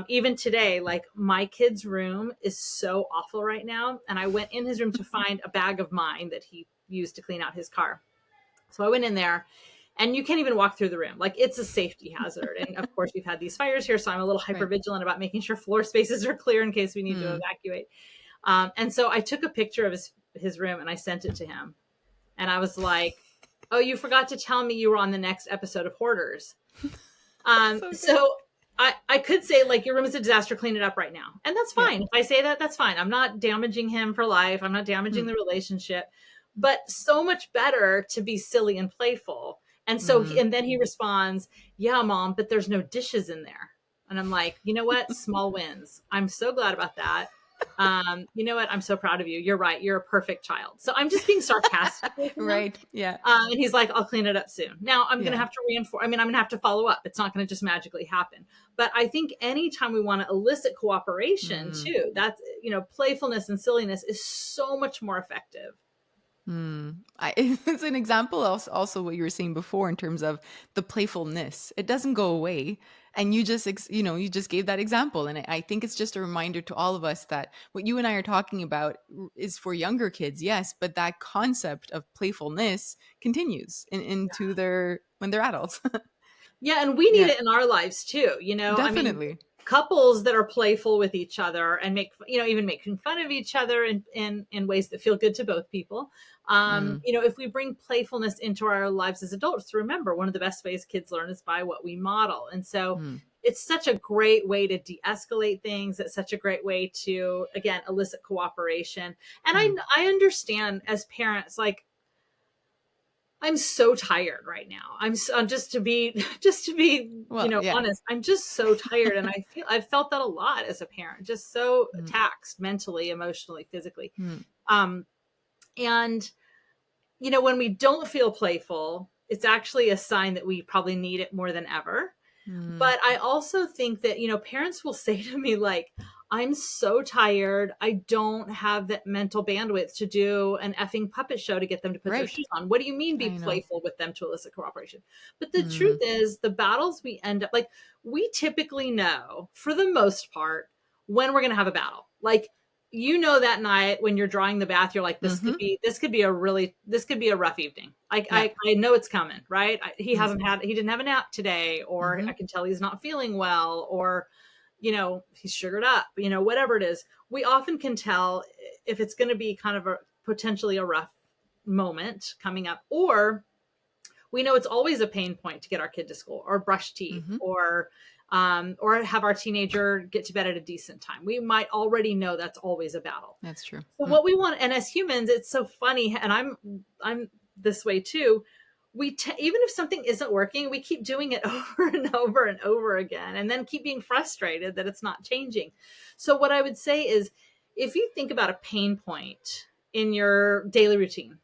even today, like, my kid's room is so awful right now. And I went in his room to find a bag of mine that he used to clean out his car. So I went in there and you can't even walk through the room. Like, it's a safety hazard. And of course we've had these fires here. So I'm a little hyper Right. vigilant about making sure floor spaces are clear in case we need to Mm. evacuate. And so I took a picture of his room and I sent it to him. And I was like, oh, you forgot to tell me you were on the next episode of Hoarders. So good. So I could say, like, your room is a disaster, clean it up right now. And that's Yeah. fine. If I say that, that's fine. I'm not damaging him for life. I'm not damaging Mm. the relationship, but so much better to be silly and playful. And so, Mm. and then he responds, yeah, mom, but there's no dishes in there. And I'm like, you know what? Small wins. I'm so glad about that. You know what? I'm so proud of you. You're right. You're a perfect child. So I'm just being sarcastic with him. Right. Yeah. And he's like, I'll clean it up soon. Now I'm going to Yeah. have to reinforce. I mean, I'm going to have to follow up. It's not going to just magically happen. But I think anytime we want to elicit cooperation Mm. too, that's, playfulness and silliness is so much more effective. It's an example also what you were saying before in terms of the playfulness. It doesn't go away. And you just, you just gave that example. And I think it's just a reminder to all of us that what you and I are talking about is for younger kids, yes, but that concept of playfulness continues into when they're adults. Yeah, and we need Yeah, it in our lives too. I mean, definitely. couples that are playful with each other and even making fun of each other in ways that feel good to both people. Mm. If we bring playfulness into our lives as adults, remember, one of the best ways kids learn is by what we model. And so Mm. it's such a great way to de-escalate things. It's such a great way to, again, elicit cooperation. And Mm. I understand as parents, like, I'm so tired right now. Just to be Well, yeah. honest. I'm just so tired, and I've felt that a lot as a parent. Just so Mm. taxed mentally, emotionally, physically. Mm. Um, and when we don't feel playful, it's actually a sign that we probably need it more than ever. Mm. But I also think that, parents will say to me, like, I'm so tired. I don't have that mental bandwidth to do an effing puppet show to get them to put their Right. shoes on. What do you mean be I know. playful with them to elicit cooperation? But the truth Mm. is, the battles we end up, like, we typically know, for the most part, when we're going to have a battle. Like, that night when you're drawing the bath, you're like, this could Mm-hmm. be a rough evening. Yeah. I know it's coming, right? He Mm. didn't have a nap today, or Mm-hmm. I can tell he's not feeling well, or, he's sugared up, whatever it is. We often can tell if it's going to be kind of potentially a rough moment coming up, or we know it's always a pain point to get our kid to school, or brush teeth, Mm-hmm. or have our teenager get to bed at a decent time. We might already know that's always a battle. That's true. So Mm. what we want, and as humans, it's so funny, and I'm this way too. Even if something isn't working, we keep doing it over and over and over again, and then keep being frustrated that it's not changing. So what I would say is, if you think about a pain point in your daily routine,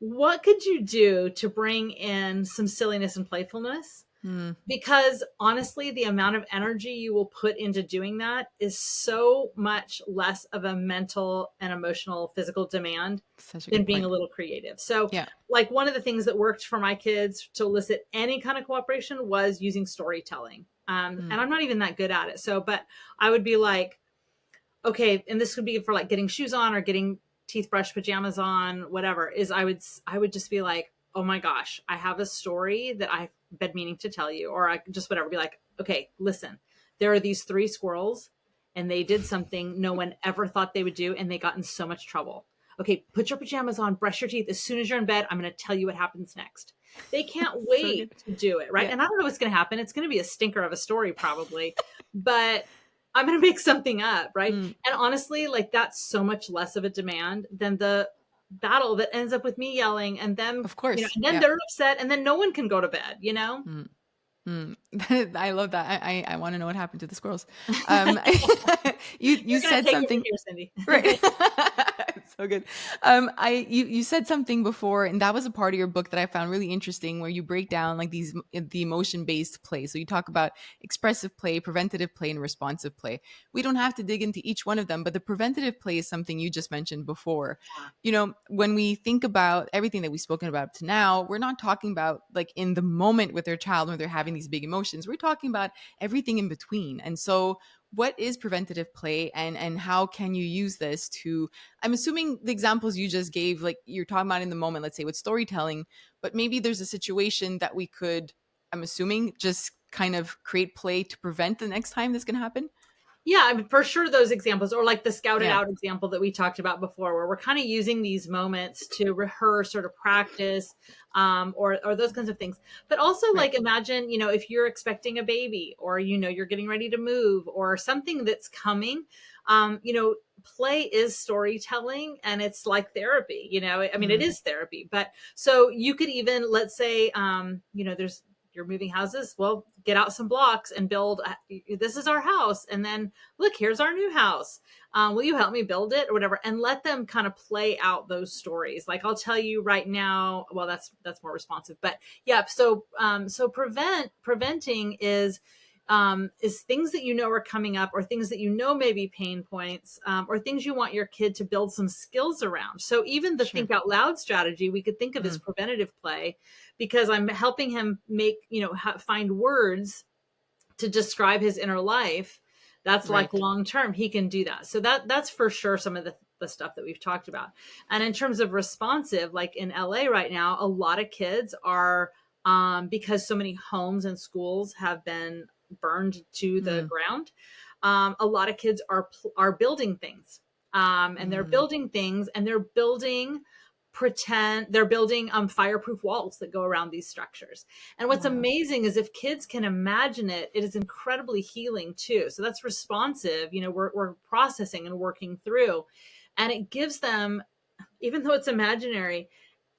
what could you do to bring in some silliness and playfulness? Mm, Because honestly, the amount of energy you will put into doing that is so much less of a mental and emotional, physical demand such a than good being a point. little creative. So, Yeah. like, one of the things that worked for my kids to elicit any kind of cooperation was using storytelling. Mm, And I'm not even that good at it. So, but I would be like, okay, and this could be for like getting shoes on or getting teeth brushed, pajamas on, whatever, is I would just be like, oh my gosh, I have a story that I've been meaning to tell you, or I just whatever, be like, okay, listen, there are these three squirrels and they did something no one ever thought they would do and they got in so much trouble. Okay, put your pajamas on, brush your teeth. As soon as you're in bed, I'm going to tell you what happens next. They can't so wait good. to do it, right? Yeah. And I don't know what's going to happen. It's going to be a stinker of a story, probably, but I'm going to make something up, right? Mm, And honestly, like that's so much less of a demand than the battle that ends up with me yelling and them, of course. and then Yeah. they're upset and then no one can go to bed, you know? Mm. Mm. I love that. I want to know what happened to the squirrels. Um, You're you going to said take it from something. here, Cindy. Right. So good. You said something before, and that was a part of your book that I found really interesting, where you break down like the emotion based play. So you talk about expressive play, preventative play, and responsive play. We don't have to dig into each one of them, but the preventative play is something you just mentioned before. When we think about everything that we've spoken about to now, we're not talking about like in the moment with their child when they're having these big emotions. We're talking about everything in between. And so what is preventative play, and how can you use this to, I'm assuming the examples you just gave, like you're talking about in the moment, let's say with storytelling, but maybe there's a situation that we could, I'm assuming, just kind of create play to prevent the next time this can happen. Yeah, I mean, for sure, those examples, or like the scouted Yeah. out example that we talked about before, where we're kind of using these moments to rehearse or to practice, or those kinds of things. But also, Right. like, imagine, if you're expecting a baby, or you're getting ready to move, or something that's coming. Play is storytelling, and it's like therapy. I mean, it Mm, is therapy. But so you could even, let's say, there's you're moving houses. Well, get out some blocks and build. This is our house, and then look, here's our new house. Will you help me build it or whatever? And let them kind of play out those stories. Like I'll tell you right now. Well, that's more responsive, but yeah. So preventing is things that are coming up, or things that may be pain points, or things you want your kid to build some skills around. So even the sure. think out loud strategy we could think of as Mm, preventative play, because I'm helping him find words to describe his inner life. That's like right. long term he can do that. So that's for sure some of the stuff that we've talked about. And in terms of responsive, like in LA right now, a lot of kids are, because so many homes and schools have been burned to the Mm, ground. A lot of kids are building things, and they're mm, building things, and they're building fireproof walls that go around these structures. And what's wow. amazing is if kids can imagine it, it is incredibly healing too. So that's responsive. We're processing and working through, and it gives them, even though it's imaginary,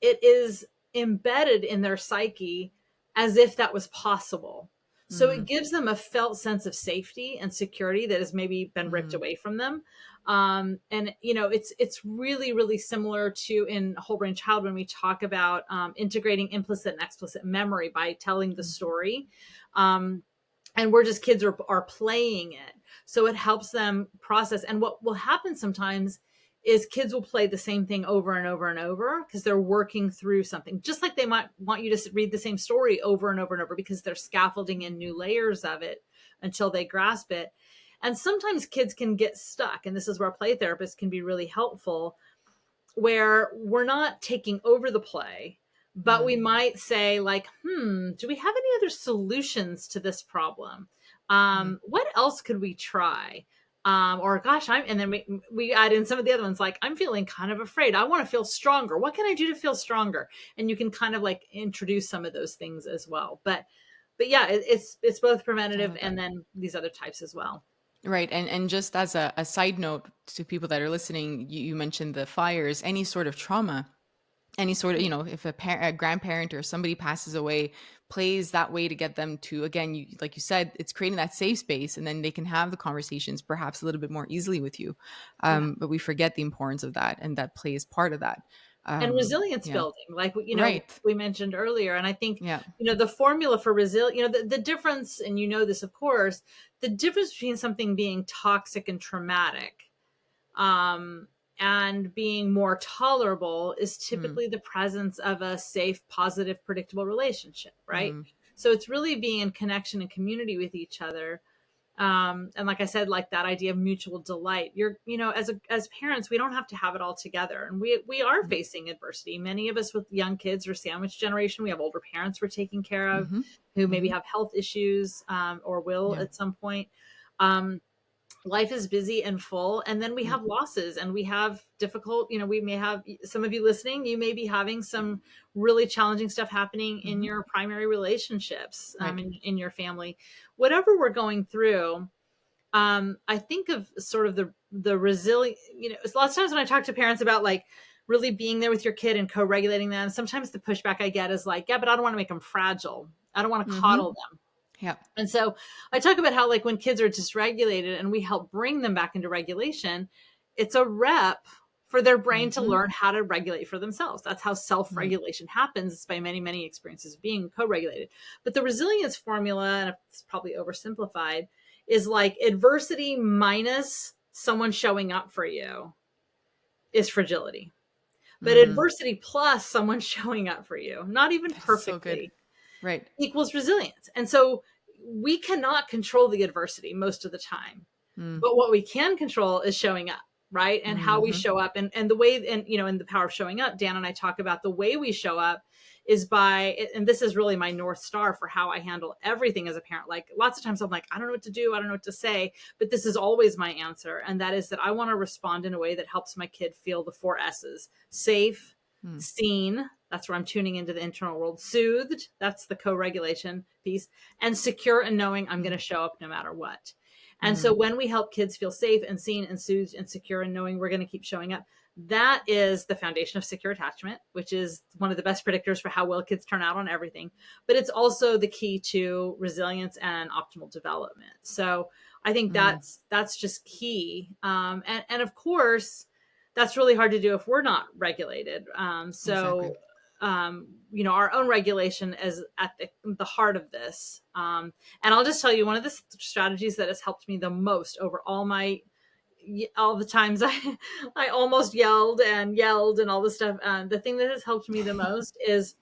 it is embedded in their psyche as if that was possible. So it Mm, gives them a felt sense of safety and security that has maybe been ripped mm, away from them. And it's really, really similar to in Whole Brain Child when we talk about integrating implicit and explicit memory by telling the mm, story. And we're just kids are playing it, so it helps them process. And what will happen sometimes is kids will play the same thing over and over and over because they're working through something, just like they might want you to read the same story over and over and over because they're scaffolding in new layers of it until they grasp it. And sometimes kids can get stuck, and this is where play therapists can be really helpful, where we're not taking over the play, but mm, we might say, like, do we have any other solutions to this problem? mm. What else could we try? Or gosh, and then we add in some of the other ones, like, I'm feeling kind of afraid. I want to feel stronger. What can I do to feel stronger? And you can kind of like introduce some of those things as well. But yeah, it's both I preventative love that. and then these other types as well. Right. And just as a side note to people that are listening, you mentioned the fires, any sort of trauma, any sort of, if a grandparent or somebody passes away, plays that way to get them to, again, like you said, it's creating that safe space, and then they can have the conversations perhaps a little bit more easily with you. Yeah. But we forget the importance of that, and that play is part of that. and resilience Yeah. building, like, Right. we mentioned earlier. And I think, Yeah. the formula for the difference, and this, of course, the difference between something being toxic and traumatic, um, and being more tolerable, is Mm, typically the presence of a safe, positive, predictable relationship, right? mm, So it's really being in connection and community with each other. And like I said, like that idea of mutual delight, as parents, we don't have to have it all together, and we are mm, facing adversity. Many of us with young kids are sandwich generation. We have older parents we're taking care of, mm-hmm, who maybe mm-hmm. have health issues, or will Yeah. at some point. um, Life is busy and full, and then we Mm, have losses, and we have difficult, we may have, some of you listening, you may be having some really challenging stuff happening in mm-hmm. your primary relationships, Right. in your family. Whatever we're going through, I think of sort of the resilient, lots of times when I talk to parents about, like, really being there with your kid and co-regulating them, sometimes the pushback I get is like, yeah, but I don't want to make them fragile. I don't want to Mm-hmm. coddle them. Yeah. And so I talk about how, like, when kids are dysregulated and we help bring them back into regulation, it's a rep for their brain to Mm-hmm. learn how to regulate for themselves. That's how self Mm, regulation happens. It's by many, many experiences of being co regulated. But the resilience formula, and it's probably oversimplified, is like adversity minus someone showing up for you is fragility. But mm. adversity plus someone showing up for you, not even That is so good. perfectly, Right. equals resilience. And so we cannot control the adversity most of the time. Mm, But what we can control is showing up, right? And how we mm-hmm. show up, and the way, and in the power of showing up, Dan and I talk about the way we show up is by, and this is really my North Star for how I handle everything as a parent. Like, lots of times I'm like, I don't know what to do. I don't know what to say, but this is always my answer. And that is that I want to respond in a way that helps my kid feel the four S's: safe, Mm, seen. That's where I'm tuning into the internal world. Soothed. That's the co-regulation piece. And secure, and knowing I'm going mm, to show up no matter what. And so mm, when we help kids feel safe and seen and soothed and secure, and knowing we're going to keep showing up, that is the foundation of secure attachment, which is one of the best predictors for how well kids turn out on everything. But it's also the key to resilience and optimal development. So I think mm. that's just key. And of course, that's really hard to do if we're not regulated. Exactly. Our own regulation is at the heart of this. And I'll just tell you, one of the strategies that has helped me the most over all the times I almost yelled and all this stuff. The thing that has helped me the most is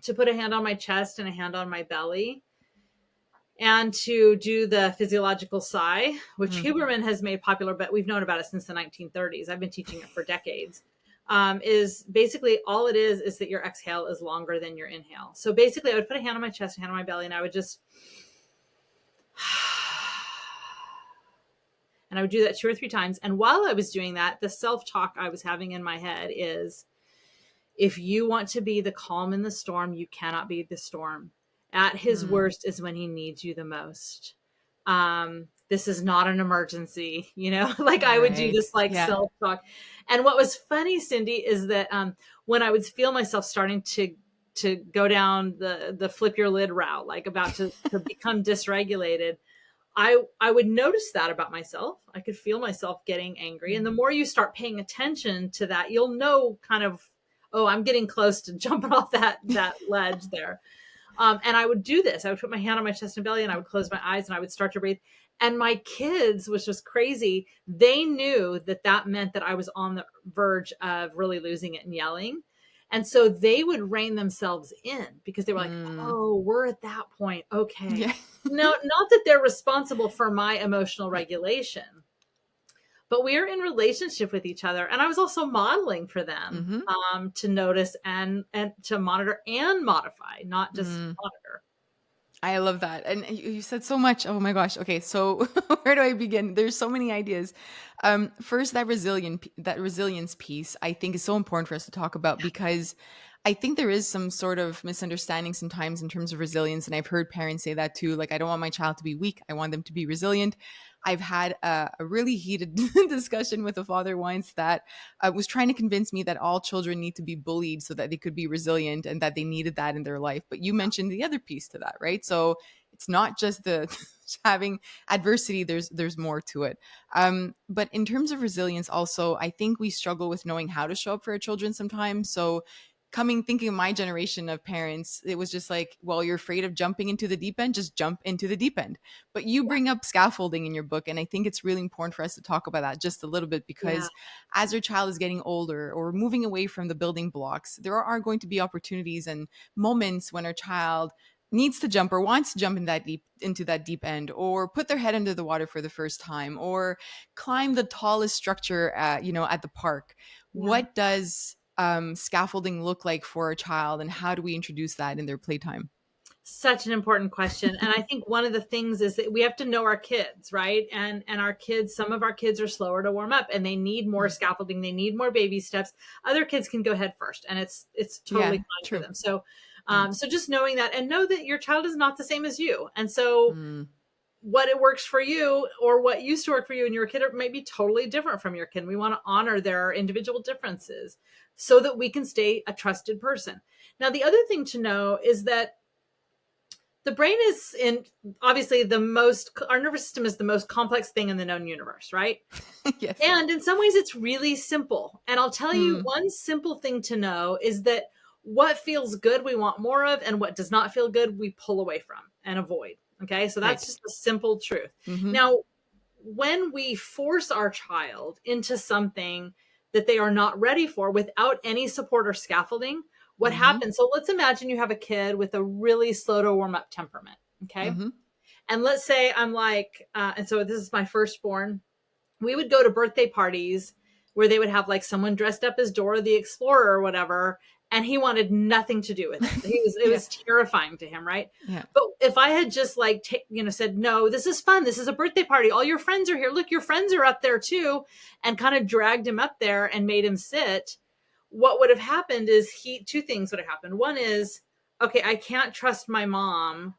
to put a hand on my chest and a hand on my belly, and to do the physiological sigh, which Mm, Huberman has made popular, but we've known about it since the 1930s. I've been teaching it for decades. Is basically all it is that your exhale is longer than your inhale. So basically, I would put a hand on my chest, a hand on my belly, and I would just, and I would do that 2 or 3 times. And while I was doing that, the self-talk I was having in my head is, if you want to be the calm in the storm, you cannot be the storm. At his mm. worst is when he needs you the most. This is not an emergency, like I would do Right. this, like, Yeah. self-talk. And what was funny, Cindy, is that when I would feel myself starting to go down the flip your lid route, like about to become dysregulated, I would notice that about myself. I could feel myself getting angry. And the Mm, more you start paying attention to that, you'll know kind of, oh, I'm getting close to jumping off that ledge there. And I would do this. I would put my hand on my chest and belly, and I would close my eyes, and I would start to breathe. And my kids, which was crazy, they knew that meant that I was on the verge of really losing it and yelling. And so they would rein themselves in, because they were like, mm. oh, we're at that point. Okay. Yeah. No, not that they're responsible for my emotional Right. regulation, but we are in relationship with each other. And I was also modeling for them, Mm-hmm. to notice and to monitor and modify, not just Mm. monitor. I love that. And you said so much. Oh my gosh. Okay, so where do I begin? There's so many ideas. First, that resilience piece I think is so important for us to talk about, because I think there is some sort of misunderstanding sometimes in terms of resilience. And I've heard parents say that too. Like, I don't want my child to be weak. I want them to be resilient. I've had a really heated discussion with a father once that was trying to convince me that all children need to be bullied so that they could be resilient and that they needed that in their life. But you mentioned the other piece to that, right? So it's not just the having adversity, there's more to it. But in terms of resilience also, I think we struggle with knowing how to show up for our children sometimes. So thinking of my generation of parents, it was just like, well, you're afraid of jumping into the deep end, just jump into the deep end. But you bring up scaffolding in your book, and I think it's really important for us to talk about that just a little bit, Yeah. because as your child is getting older or moving away from the building blocks, there are going to be opportunities and moments when our child needs to jump or wants to jump into that deep end, or put their head under the water for the first time, or climb the tallest structure at the park. Yeah. What does scaffolding look like for a child, and how do we introduce that in their playtime? Such an important question. And I think one of the things is that we have to know our kids, right? And our kids, some of our kids are slower to warm up and they need more Mm. scaffolding, they need more baby steps. Other kids can go head first and it's totally Yeah, fine for true. them. So Yeah. so just knowing that, and know that your child is not the same as you. And so Mm, what it works for you or what used to work for you and your kid may be totally different from your kid. We want to honor their individual differences so that we can stay a trusted person. Now, the other thing to know is that the brain is in obviously our nervous system is the most complex thing in the known universe, right? yes. And in some ways it's really simple. And I'll tell you Mm, one simple thing to know is that what feels good we want more of, and what does not feel good we pull away from and avoid. Okay, so that's right. just a simple truth. Mm-hmm. Now, when we force our child into something that they are not ready for without any support or scaffolding, what Mm-hmm. happens? So let's imagine you have a kid with a really slow to warm up temperament. Okay. Mm-hmm. And let's say I'm like, and so this is my firstborn. We would go to birthday parties where they would have like someone dressed up as Dora the Explorer or whatever, and he wanted nothing to do with it. It Yeah. was terrifying to him, right? Yeah. But if I had just like said, no, this is fun, this is a birthday party, all your friends are here, look, your friends are up there too, and kind of dragged him up there and made him sit, what would have happened is two things would have happened. One is, okay, I can't trust my mom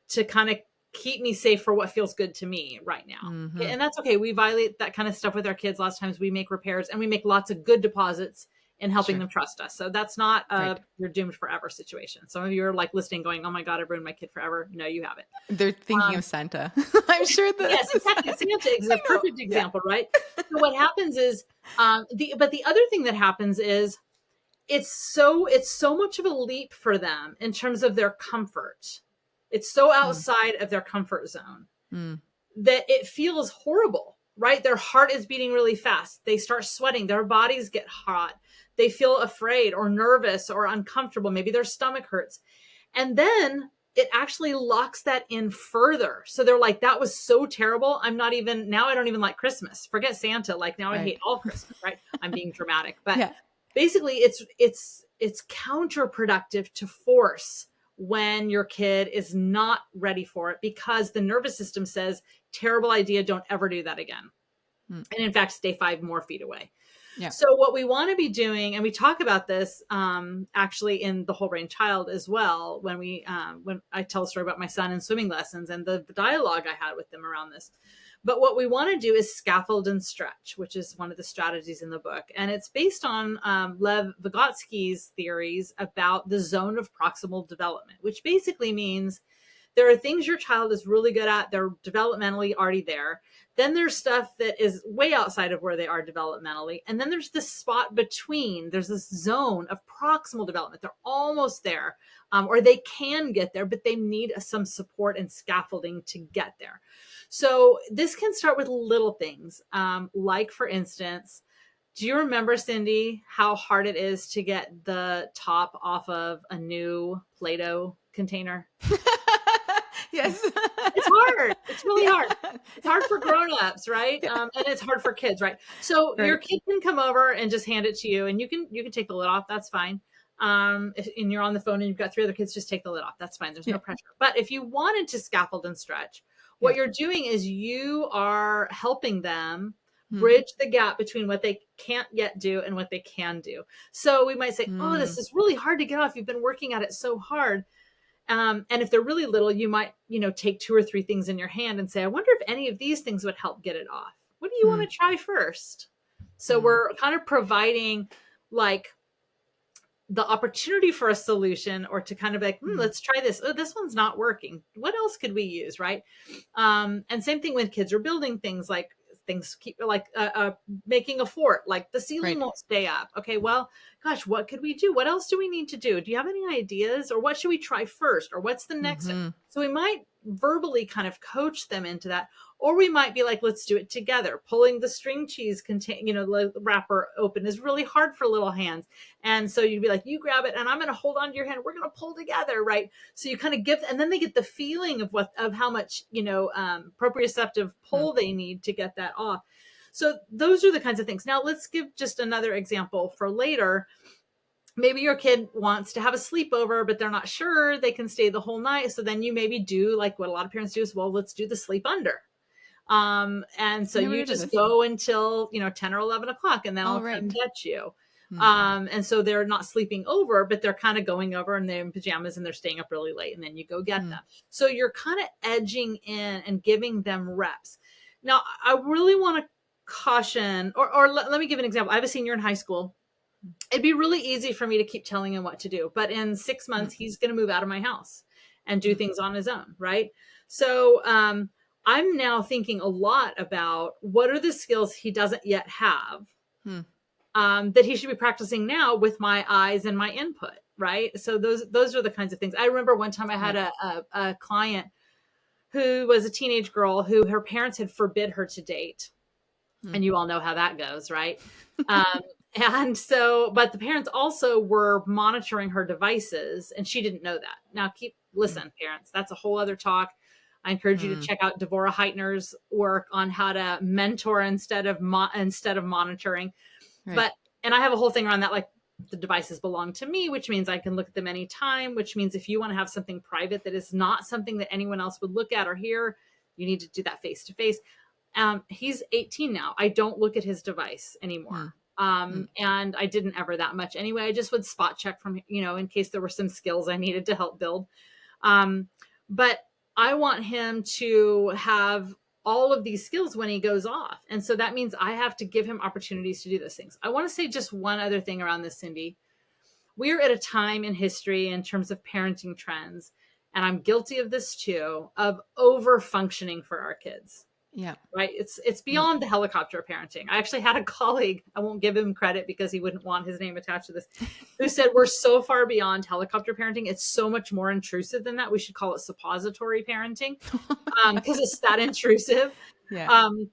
to kind of keep me safe for what feels good to me right now. Mm-hmm. And that's okay. We violate that kind of stuff with our kids. Lots of times we make repairs and we make lots of good deposits in helping Sure. them trust us. So that's not Right. you're doomed forever situation. Some of you are like listening going, oh my God, I've ruined my kid forever. No, you haven't. They're thinking Um, of Santa. I'm sure that. yes, exactly. Santa is a I know. perfect Yeah. example, right? So what happens is, the other thing that happens is it's so much of a leap for them in terms of their comfort. It's so Mm, outside of their comfort zone mm, that it feels horrible, right? Their heart is beating really fast. They start sweating. Their bodies get hot. They feel afraid or nervous or uncomfortable. Maybe their stomach hurts. And then it actually locks that in further. So they're like, that was so terrible. Now I don't even like Christmas. Forget Santa. Like now I right. hate all Christmas, right? I'm being dramatic. But Yeah. basically it's counterproductive to force when your kid is not ready for it, because the nervous system says, terrible idea, don't ever do that again. Mm, And in fact, stay 5 more feet away. yeah. So what we want to be doing, and we talk about this actually in the Whole Brain Child as well, when I tell a story about my son in swimming lessons and the dialogue I had with them around this. But what we want to do is scaffold and stretch, which is one of the strategies in the book. And it's based on Lev Vygotsky's theories about the zone of proximal development, which basically means there are things your child is really good at. They're developmentally already there. Then there's stuff that is way outside of where they are developmentally. And then there's this spot between. There's this zone of proximal development. They're almost there, or they can get there, but they need some support and scaffolding to get there. So this can start with little things, like, for instance, do you remember, Cindy, how hard it is to get the top off of a new Play-Doh container? Yes. It's hard. It's really Yeah. hard. It's hard for grown-ups, right? Yeah. And it's hard for kids, right? So your Right. kid can come over and just hand it to you, and you can take the lid off. That's fine. And you're on the phone and you've got 3 other kids, just take the lid off. That's fine. There's no Yeah. pressure. But if you wanted to scaffold and stretch, what Yeah. you're doing is you are helping them Hmm. bridge the gap between what they can't yet do and what they can do. So we might say, oh, Hmm. this is really hard to get off. You've been working at it so hard. And if they're really little, you might, take 2 or 3 things in your hand and say, I wonder if any of these things would help get it off. What do you Hmm. want to try first? So Hmm. we're kind of providing like the opportunity for a solution, or to kind of like, Hmm. let's try this. Oh, this one's not working. What else could we use? Right. And same thing when kids are building things, like things keep like making a fort, like the ceiling Right. won't stay up. Okay, well, gosh, what could we do? What else do we need to do? Do you have any ideas, or what should we try first, or what's the next step? Mm-hmm. So we might verbally kind of coach them into that, or we might be like, let's do it together. Pulling the string cheese wrapper open is really hard for little hands, and so you'd be like, you grab it and I'm going to hold on to your hand, we're going to pull together, right? So you kind of give, and then they get the feeling of how much proprioceptive pull they need to get that off. So those are the kinds of things. Now let's give just another example for later. Maybe your kid wants to have a sleepover, but they're not sure they can stay the whole night. So then you maybe do like what a lot of parents do is, well, let's do the sleep under. And so I never you heard of just this. go until, 10 or 11 o'clock, and then All I'll come right. get you. Hmm. And so they're not sleeping over, but they're kind of going over, and they're in pajamas and they're staying up really late, and then you go get Hmm. them. So you're kind of edging in and giving them reps. Now, I really want to caution, or let me give an example. I have a senior in high school. It'd be really easy for me to keep telling him what to do, but in 6 months, Hmm. he's going to move out of my house and do Hmm. things on his own, right? So I'm now thinking a lot about what are the skills he doesn't yet have, Hmm. that he should be practicing now with my eyes and my input, right? So those are the kinds of things. I remember one time I had Right. a client who was a teenage girl who her parents had forbid her to date, Hmm. and you all know how that goes, right? Um, and so, but the parents also were monitoring her devices, and she didn't know that. Now, Hmm. listen, parents, that's a whole other talk. I encourage you to Hmm. check out Devorah Heitner's work on how to mentor instead of monitoring. Right. But and I have a whole thing around that, like the devices belong to me, which means I can look at them anytime, which means if you want to have something private that is not something that anyone else would look at or hear, you need to do that face to face. He's 18 now. I don't look at his device Hmm. anymore. Hmm. And I didn't ever that much anyway. I just would spot check from, in case there were some skills I needed to help build. But I want him to have all of these skills when he goes off. And so that means I have to give him opportunities to do those things. I want to say just one other thing around this, Cindy. We're at a time in history in terms of parenting trends, and I'm guilty of this too, of over functioning for our kids. Yeah. Right? It's Hmm. beyond the helicopter parenting. I actually had a colleague, I won't give him credit because he wouldn't want his name attached to this, who said we're so far beyond helicopter parenting. It's so much more intrusive than that. We should call it suppository parenting, because it's that intrusive. Yeah. Um,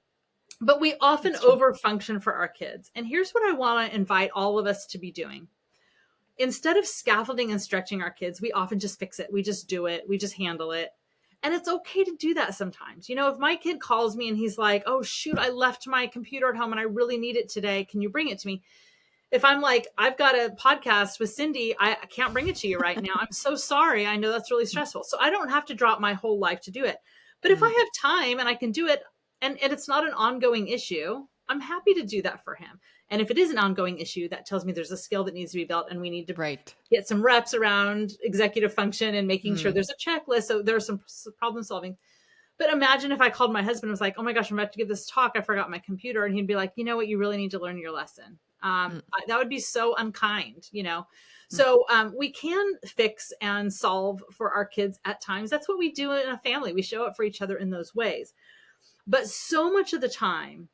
but we often It's true. over function for our kids. And here's what I want to invite all of us to be doing. Instead of scaffolding and stretching our kids, we often just fix it. We just do it. We just handle it. And it's okay to do that sometimes. If my kid calls me and he's like, oh, shoot, I left my computer at home and I really need it today. Can you bring it to me? If I'm like, I've got a podcast with Cindy, I can't bring it to you right now. I'm so sorry. I know that's really stressful. So I don't have to drop my whole life to do it. But if I Hmm. have time and I can do it, and it's not an ongoing issue, I'm happy to do that for him. And if it is an ongoing issue, that tells me there's a skill that needs to be built and we need to Right. get some reps around executive function and making sure Hmm. there's a checklist. So there's some problem solving. But imagine if I called my husband and was like, oh my gosh, I'm about to give this talk. I forgot my computer. And he'd be like, you know what? You really need to learn your lesson. Hmm. That would be so unkind. Hmm. So we can fix and solve for our kids at times. That's what we do in a family. We show up for each other in those ways. But so much of the time,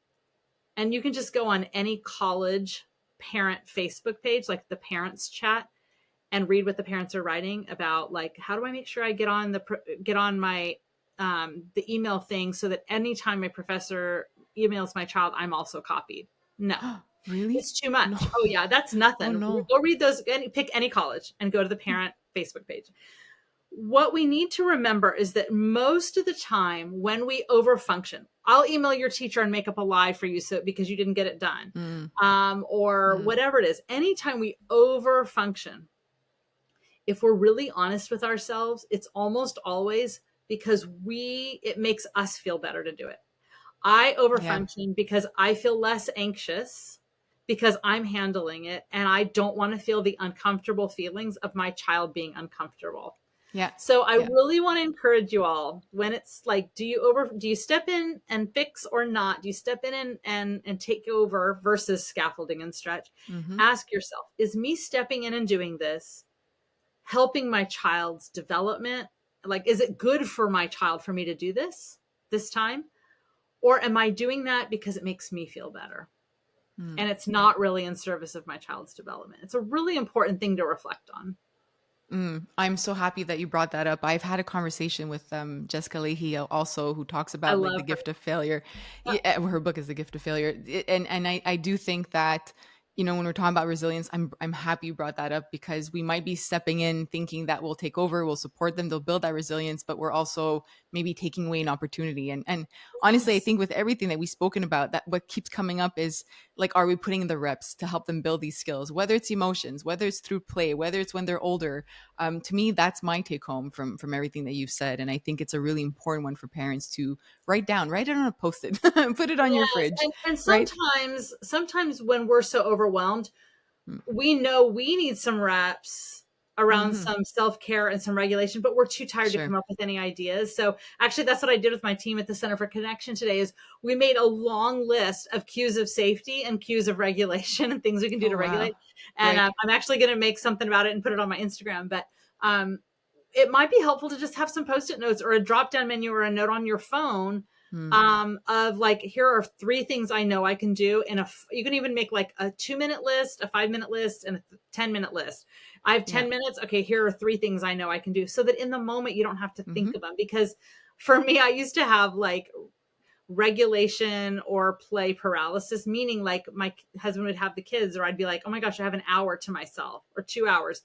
and you can just go on any college parent Facebook page, like the parents chat, and read what the parents are writing about, like, how do I make sure I get on my the email thing so that anytime my professor emails my child, I'm also copied. No, Really? it's too No. much. Oh yeah, that's Oh nothing. no. Go read those. Pick any college and go to the parent Facebook page. What we need to remember is that most of the time when we overfunction, I'll email your teacher and make up a lie for you so because you didn't get it done, Hmm. or Hmm. whatever it is. Anytime we overfunction, if we're really honest with ourselves, it's almost always because it makes us feel better to do it. I Yeah. overfunction because I feel less anxious because I'm handling it and I don't want to feel the uncomfortable feelings of my child being uncomfortable. Yeah. So I Yeah. really want to encourage you all when it's like, do you step in and fix or not? Do you step in and take over versus scaffolding and stretch? Mm-hmm. Ask yourself, is me stepping in and doing this helping my child's development? Like, is it good for my child for me to do this time? Or am I doing that because it makes me feel better? Mm. And it's not really in service of my child's development. It's a really important thing to reflect on. I'm so happy that you brought that up. I've had a conversation with Jessica Leahy also, who talks I about like the love her. gift of failure. Yep. Yeah, her book is The Gift of Failure, and I do think that, you know, when we're talking about resilience, I'm happy you brought that up, because we might be stepping in thinking that we'll take over, we'll support them, they'll build that resilience, but we're also maybe taking away an opportunity. And honestly, I Yes. think with everything that we've spoken about, that what keeps coming up is like, are we putting in the reps to help them build these skills? Whether it's emotions, whether it's through play, whether it's when they're older. To me, that's my take home from everything that you've said, and I think it's a really important one for parents to write it on a post-it, put it on your Yes. fridge, And right? sometimes when we're so overwhelmed, we know we need some reps around Mm-hmm. some self-care and some regulation, but we're too tired to Sure. come up with any ideas. So actually that's what I did with my team at the Center for Connection today is we made a long list of cues of safety and cues of regulation and things we can do Oh to wow. regulate. And Right. I'm actually going to make something about it and put it on my Instagram. But um, it might be helpful to just have some post-it notes or a drop-down menu or a note on your phone Mm. of like, here are 3 things I know I can do. And you can even make like a 2-minute list, a 5-minute list, and a 10-minute list. I have Yeah. 10 minutes. Okay, here are 3 things I know I can do, so that in the moment you don't have to Mm-hmm. think of them. Because for me, I used to have like regulation or play paralysis, meaning like my husband would have the kids, or I'd be like, oh my gosh, I have an hour to myself or 2 hours.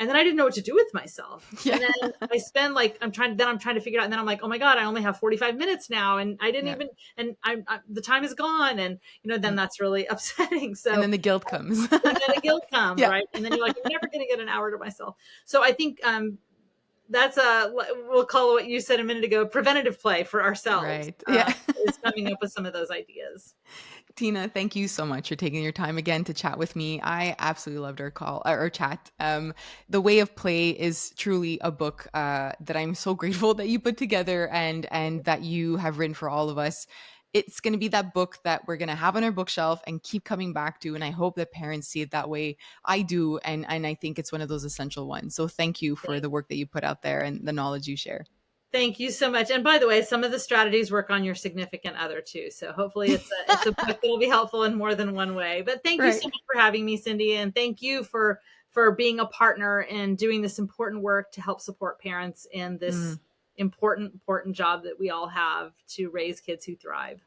And then I didn't know what to do with myself. Yeah. And then I spend like, I'm trying to figure it out. And then I'm like, oh my God, I only have 45 minutes now. And I didn't Yeah. even, and the time is gone. And, then Mm. that's really upsetting. And So, then the guilt comes. and then the guilt comes, Yeah. right? And then you're like, I'm never going to get an hour to myself. So I think, that's we'll call what you said a minute ago, preventative play for ourselves, Right. Yeah. is coming up with some of those ideas. Tina, thank you so much for taking your time again to chat with me. I absolutely loved our call or chat. The Way of Play is truly a book that I'm so grateful that you put together and that you have written for all of us. It's going to be that book that we're going to have on our bookshelf and keep coming back to. And I hope that parents see it that way. I do. And I think it's one of those essential ones. So thank you for the work that you put out there and the knowledge you share. Thank you so much. And by the way, some of the strategies work on your significant other too. So hopefully it's a book that will be helpful in more than one way. But thank you so Right. much for having me, Cindy, and thank you for being a partner in doing this important work to help support parents in this Mm. important job that we all have to raise kids who thrive.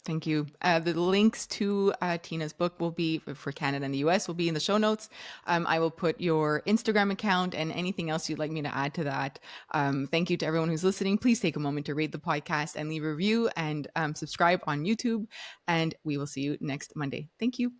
Thank you. The links to Tina's book will be for Canada and the US will be in the show notes. I will put your Instagram account and anything else you'd like me to add to that. Thank you to everyone who's listening. Please take a moment to rate the podcast and leave a review and subscribe on YouTube. And we will see you next Monday. Thank you.